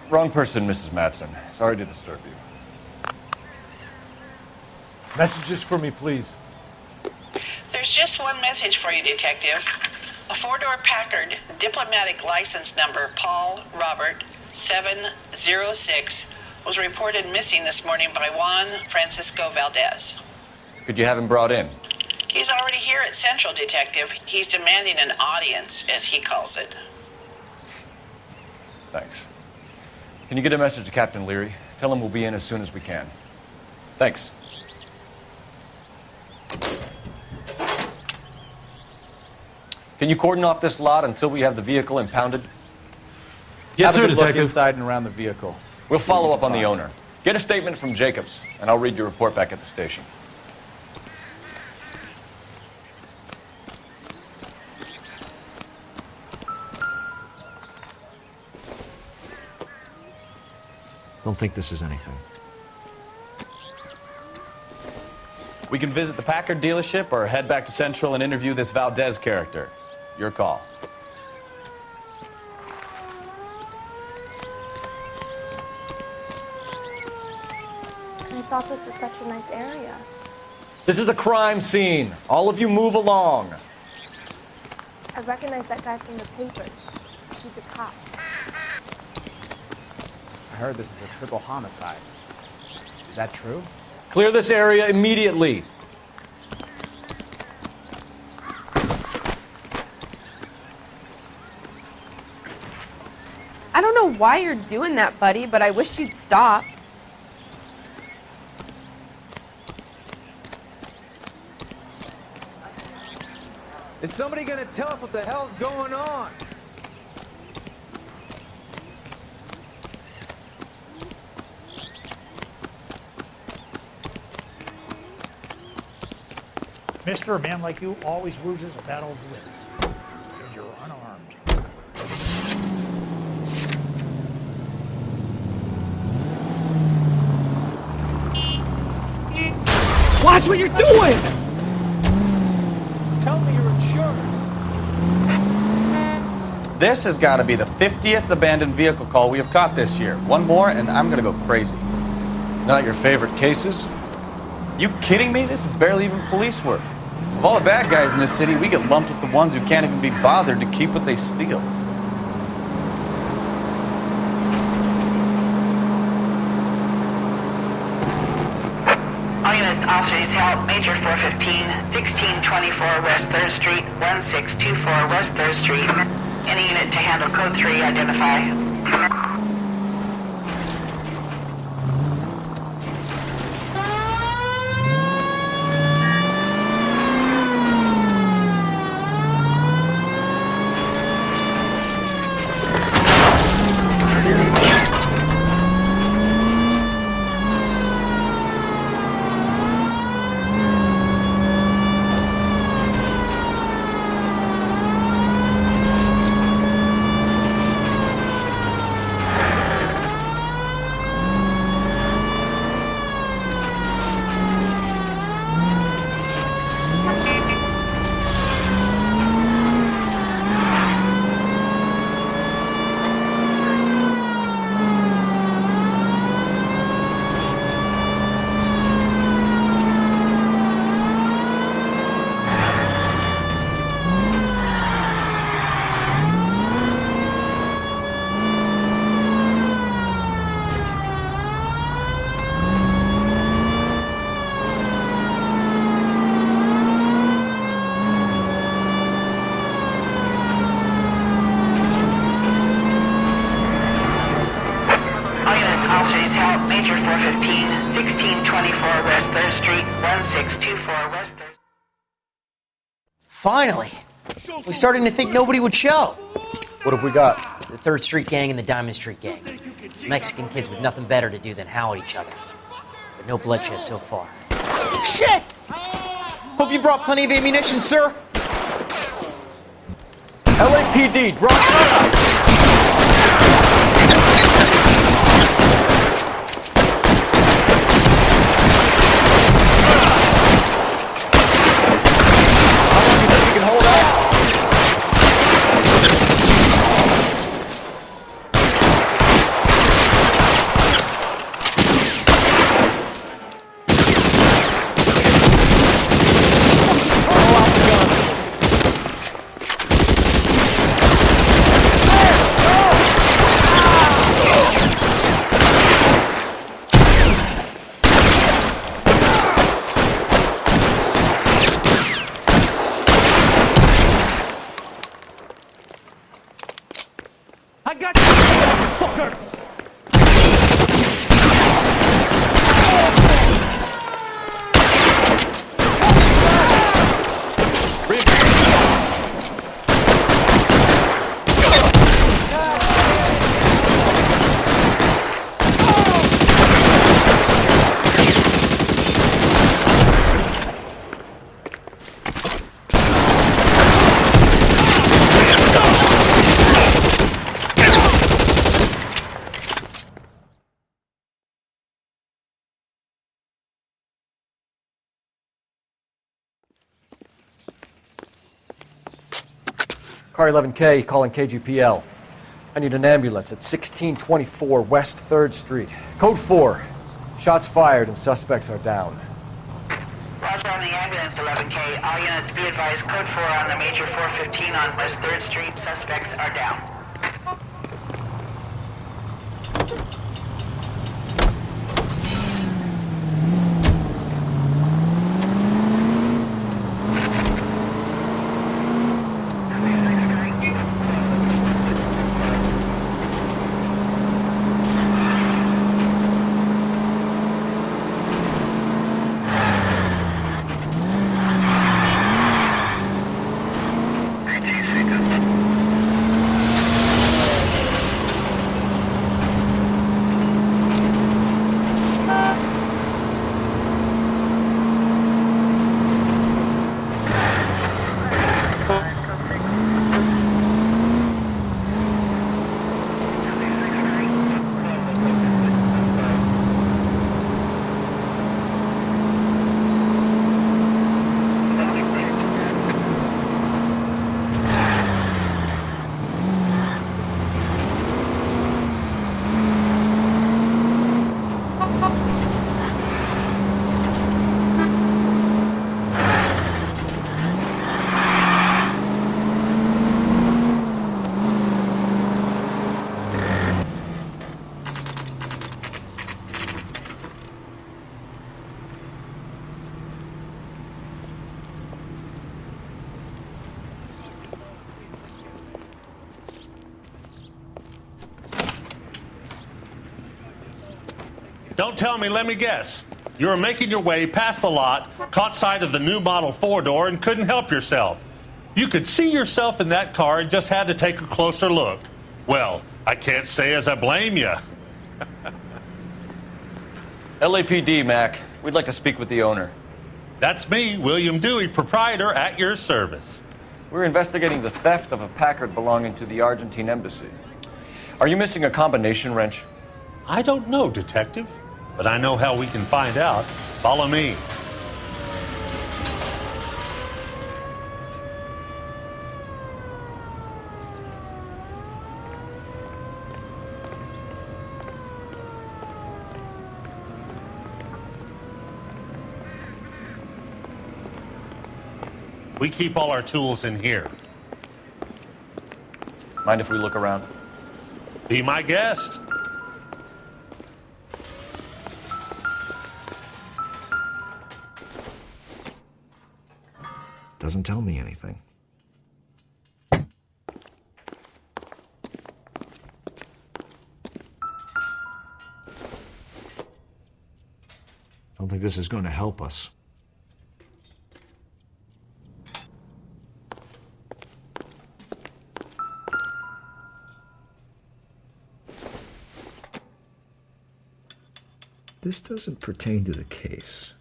Wrong person, Mrs. Madsen. Sorry to disturb you. Messages for me, please. There's just one message for you, Detective. A four-door Packard, diplomatic license number Paul Robert 706, was reported missing this morning by Juan Francisco Valdez. Could you have him brought in? He's already here at Central, Detective. He's demanding an audience, as he calls it. Thanks. Can you get a message to Captain Leary? Tell him we'll be in as soon as we can. Thanks. Can you cordon off this lot until we have the vehicle impounded? Yes, Have a sir, good look Detective. inside and around the vehicle. We'll follow up on the owner. Get a statement from Jacobs, and I'll read your report back at the station. Don't think this is anything. We can visit the Packard dealership or head back to Central and interview this Valdez character. Your call. I thought this was such a nice area. This is a crime scene. All of you move along. I recognize that guy from the papers. He's a cop. I heard this is a triple homicide. Is that true? Clear this area immediately. I don't know why you're doing that, buddy, but I wish you'd stop. Is somebody gonna tell us what the hell's going on? Mister, a man like you always loses a battle of wits. Because you're unarmed. Watch what you're doing! Tell me you're insured. This has got to be the 50th abandoned vehicle call we have caught this year. One more, and I'm going to go crazy. Not your favorite cases? You kidding me? This is barely even police work. Of all the bad guys in this city, we get lumped with the ones who can't even be bothered to keep what they steal. All units, officers help. Major 415, 1624 West 3rd Street, 1624 West 3rd Street. Any unit to handle code 3, identify. Major 415, 1624 West 3rd Street, 1624 West 3rd. Finally! We're starting to think nobody would show. What have we got? The 3rd Street Gang and the Diamond Street Gang. Mexican kids with nothing better to do than howl at each other. But no bloodshed so far. Shit! Hope you brought plenty of ammunition, sir. LAPD, drop down! Car 11K calling KGPL. I need an ambulance at 1624 West 3rd Street. Code 4. Shots fired and suspects are down. Roger on the ambulance, 11K. All units be advised, code 4 on the Major 415 on West 3rd Street. Suspects are down. Don't tell me, let me guess. You were making your way past the lot, caught sight of the new model four-door, and couldn't help yourself. You could see yourself in that car and just had to take a closer look. Well, I can't say as I blame you. LAPD, Mac. We'd like to speak with the owner. That's me, William Dewey, proprietor, at your service. We're investigating the theft of a Packard belonging to the Argentine embassy. Are you missing a combination wrench? I don't know, Detective, but I know how we can find out. Follow me. We keep all our tools in here. Mind if we look around? Be my guest. Doesn't tell me anything. Don't think this is going to help us. This doesn't pertain to the case.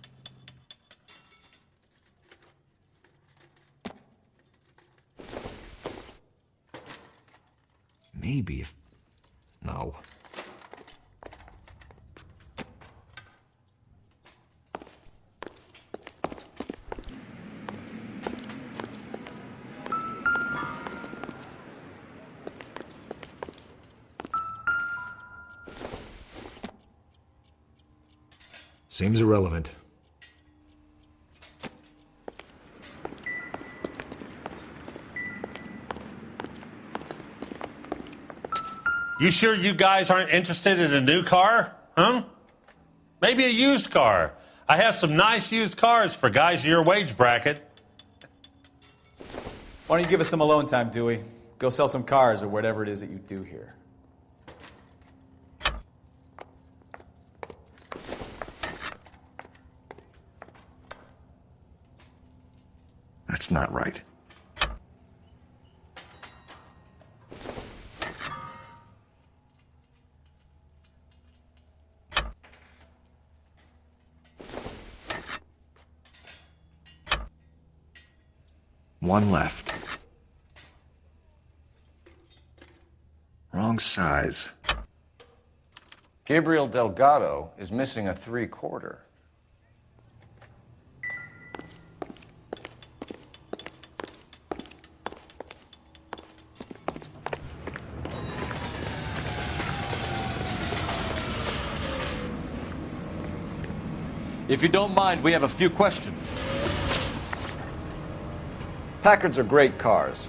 Maybe if... No. Seems irrelevant. You sure you guys aren't interested in a new car? Huh? Maybe a used car. I have some nice used cars for guys in your wage bracket. Why don't you give us some alone time, Dewey? Go sell some cars or whatever it is that you do here. That's not right. One left. Wrong size. Gabriel Delgado is missing a 3/4. If you don't mind, we have a few questions. Packards are great cars,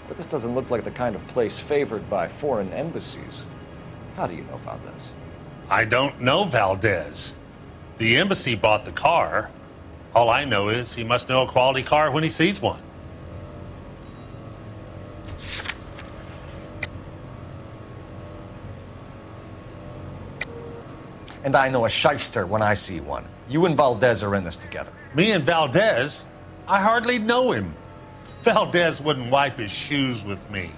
but this doesn't look like the kind of place favored by foreign embassies. How do you know Valdez? I don't know Valdez. The embassy bought the car. All I know is he must know a quality car when he sees one. And I know a shyster when I see one. You and Valdez are in this together. Me and Valdez? I hardly know him. Valdez wouldn't wipe his shoes with me.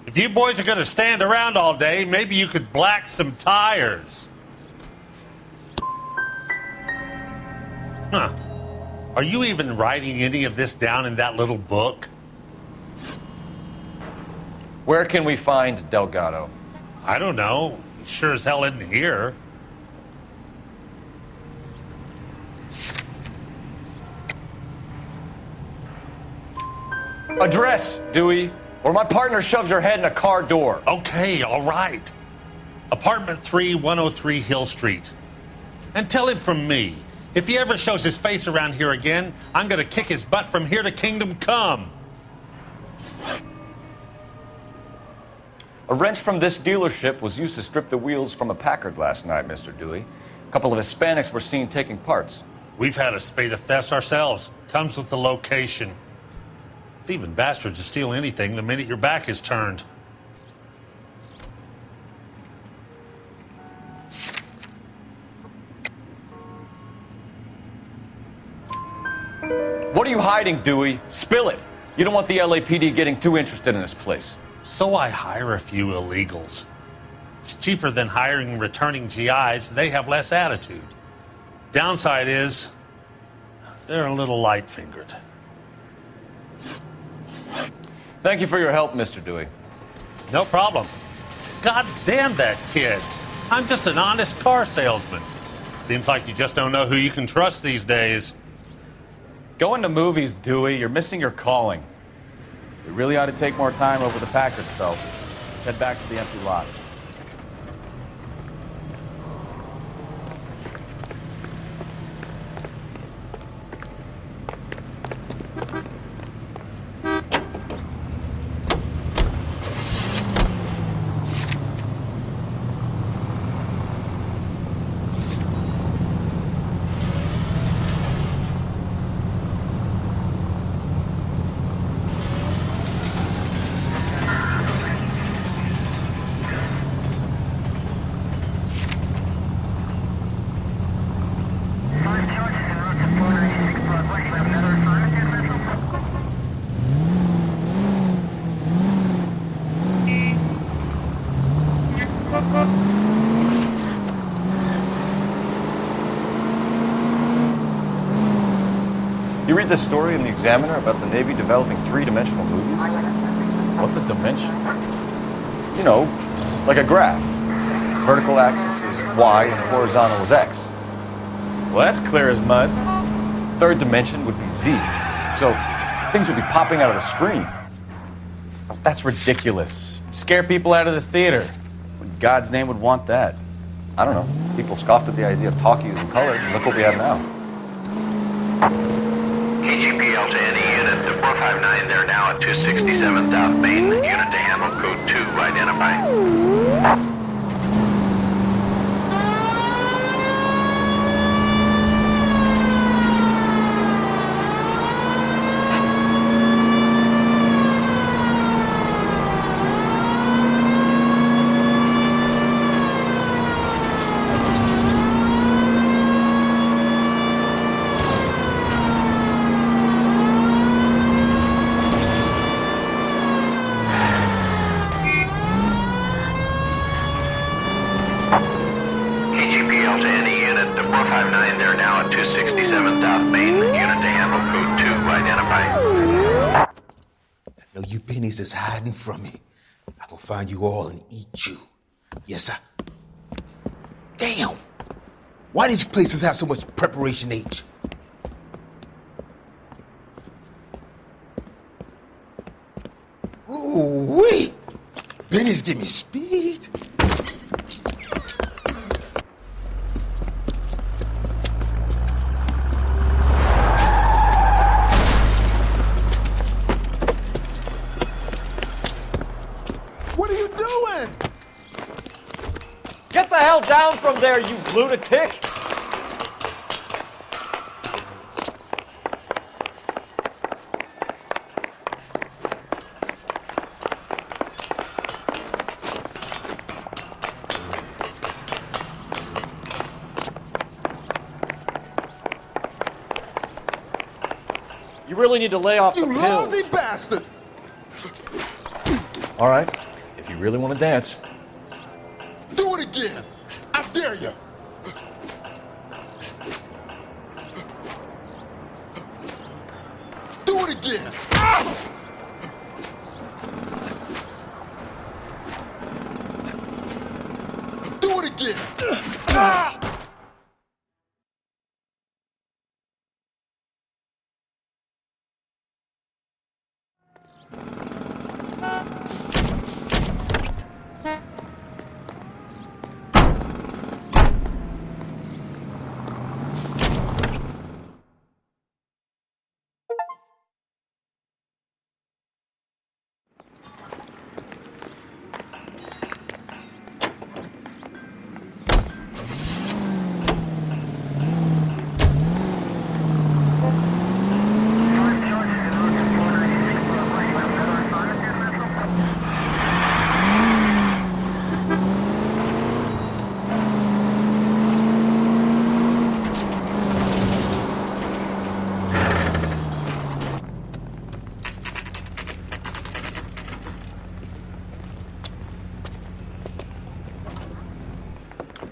If you boys are going to stand around all day, maybe you could black some tires. Huh. Are you even writing any of this down in that little book? Where can we find Delgado? I don't know. He sure as hell isn't here. Address, Dewey, or my partner shoves her head in a car door. Okay, all right. Apartment 3, 103 Hill Street. And tell him from me, if he ever shows his face around here again, I'm gonna kick his butt from here to Kingdom Come. A wrench from this dealership was used to strip the wheels from a Packard last night, Mr. Dewey. A couple of Hispanics were seen taking parts. We've had a spate of thefts ourselves. Comes with the location. Thieving bastards to steal anything the minute your back is turned. What are you hiding, Dewey? Spill it. You don't want the LAPD getting too interested in this place. So I hire a few illegals. It's cheaper than hiring returning GIs. They have less attitude. Downside is, they're a little light-fingered. Thank you for your help, Mr. Dewey. No problem. God damn that kid. I'm just an honest car salesman. Seems like you just don't know who you can trust these days. Going to movies, Dewey. You're missing your calling. We really ought to take more time over the Packard, Phelps. Let's head back to the empty lot. You read this story in the Examiner about the Navy developing three-dimensional movies? What's a dimension? You know, like a graph. Vertical axis is Y and horizontal is X. Well, that's clear as mud. Third dimension would be Z. So things would be popping out of the screen. That's ridiculous. Scare people out of the theater. What in God's name would want that? I don't know. People scoffed at the idea of talkies in color, and look what we have now. KGPL to any unit to 459, they're now at 267 South Main. Unit to handle code 2, identify. Is hiding from me. I will find you all and eat you. Yes, sir. Damn! Why these places have so much preparation H? Ooh-wee! Benny's give me speed. Get the hell down from there, you lunatic! You really need to lay off the pills. You lousy bastard! All right, if you really want to dance. Do it again! I dare you! Do it again! Do it again!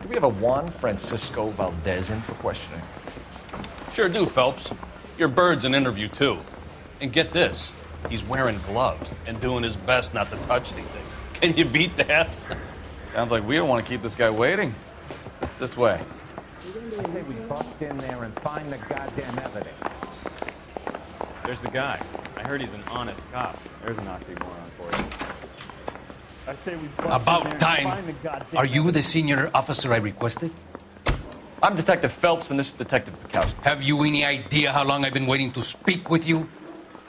we have a Juan Francisco Valdez in for questioning? Sure do, Phelps. Your bird's an interview, too. And get this, he's wearing gloves and doing his best not to touch anything. Can you beat that? Sounds like we don't want to keep this guy waiting. It's this way. I say we bust in there and find the goddamn evidence. There's the guy. I heard he's an honest cop. There's an oxymoron for you. I say we bust in there About and time. find the goddamn Are you the evidence. senior officer I requested? I'm Detective Phelps, and this is Detective Bukowski. Have you any idea how long I've been waiting to speak with you?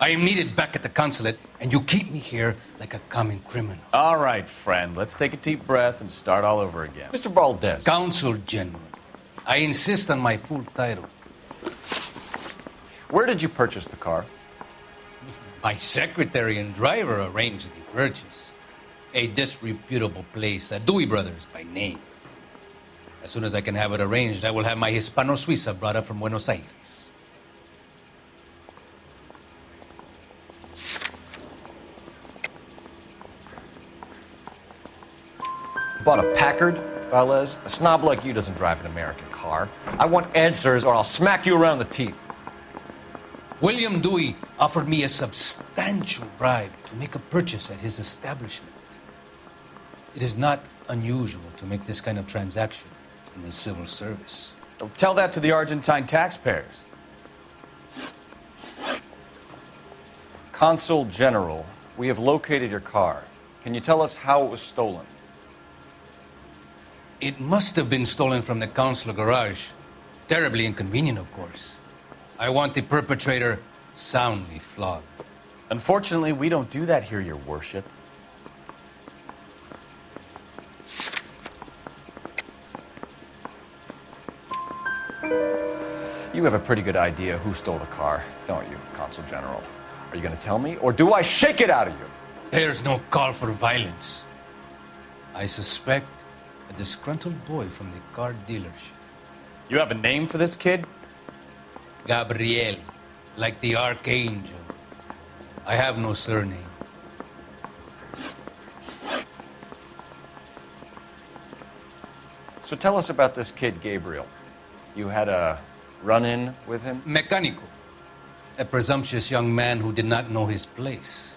I am needed back at the consulate, and you keep me here like a common criminal. All right, friend. Let's take a deep breath and start all over again. Mr. Valdez. Consul General. I insist on my full title. Where did you purchase the car? My secretary and driver arranged the purchase. A disreputable place, Dewey Brothers by name. As soon as I can have it arranged, I will have my Hispano Suiza brought up from Buenos Aires. Bought a Packard, Valdez? A snob like you doesn't drive an American car. I want answers or I'll smack you around the teeth. William Dewey offered me a substantial bribe to make a purchase at his establishment. It is not unusual to make this kind of transaction in the civil service. Tell that to the Argentine taxpayers. Consul General, we have located your car. Can you tell us how it was stolen? It must have been stolen from the consular garage. Terribly inconvenient, of course. I want the perpetrator soundly flogged. Unfortunately, we don't do that here, Your Worship. You have a pretty good idea who stole the car, don't you, Consul General? Are you going to tell me, or do I shake it out of you? There's no call for violence. I suspect a disgruntled boy from the car dealership. You have a name for this kid? Gabriel, like the archangel. I have no surname. So tell us about this kid, Gabriel. You had a run-in with him? Mecánico. A presumptuous young man who did not know his place.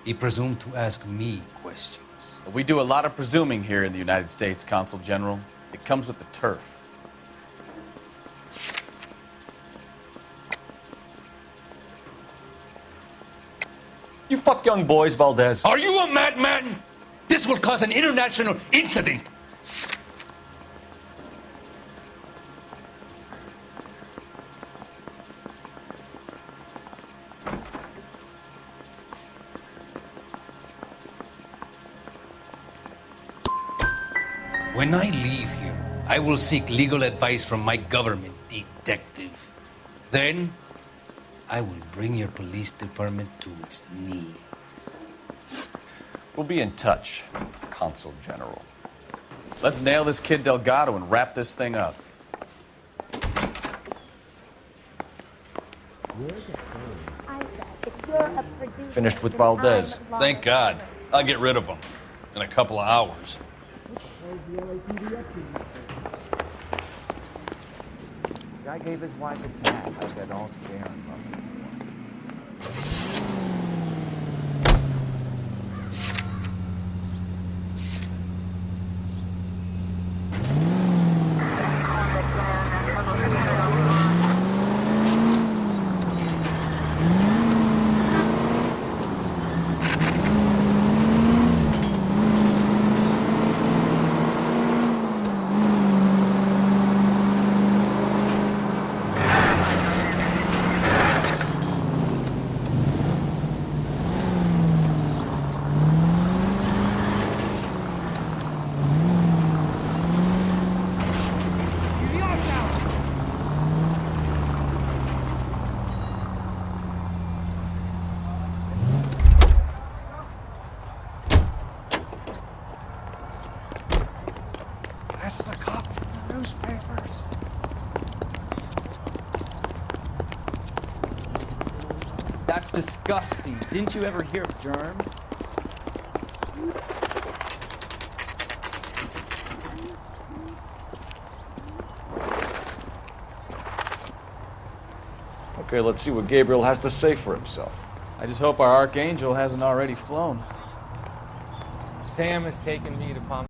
He presumed to ask me questions. We do a lot of presuming here in the United States, Consul General. It comes with the turf. You fuck young boys, Valdez. Are you a madman? This will cause an international incident. When I leave here, I will seek legal advice from my government detective. Then, I will bring your police department to its knees. We'll be in touch, Consul General. Let's nail this kid Delgado and wrap this thing up. Finished with Valdez. Thank God. I'll get rid of him in a couple of hours. Guy gave his wife a cat. I got all staring from it. That's the cop from the newspapers. That's disgusting. Didn't you ever hear of germs? Okay, let's see what Gabriel has to say for himself. I just hope our archangel hasn't already flown. Sam has taken me to Palm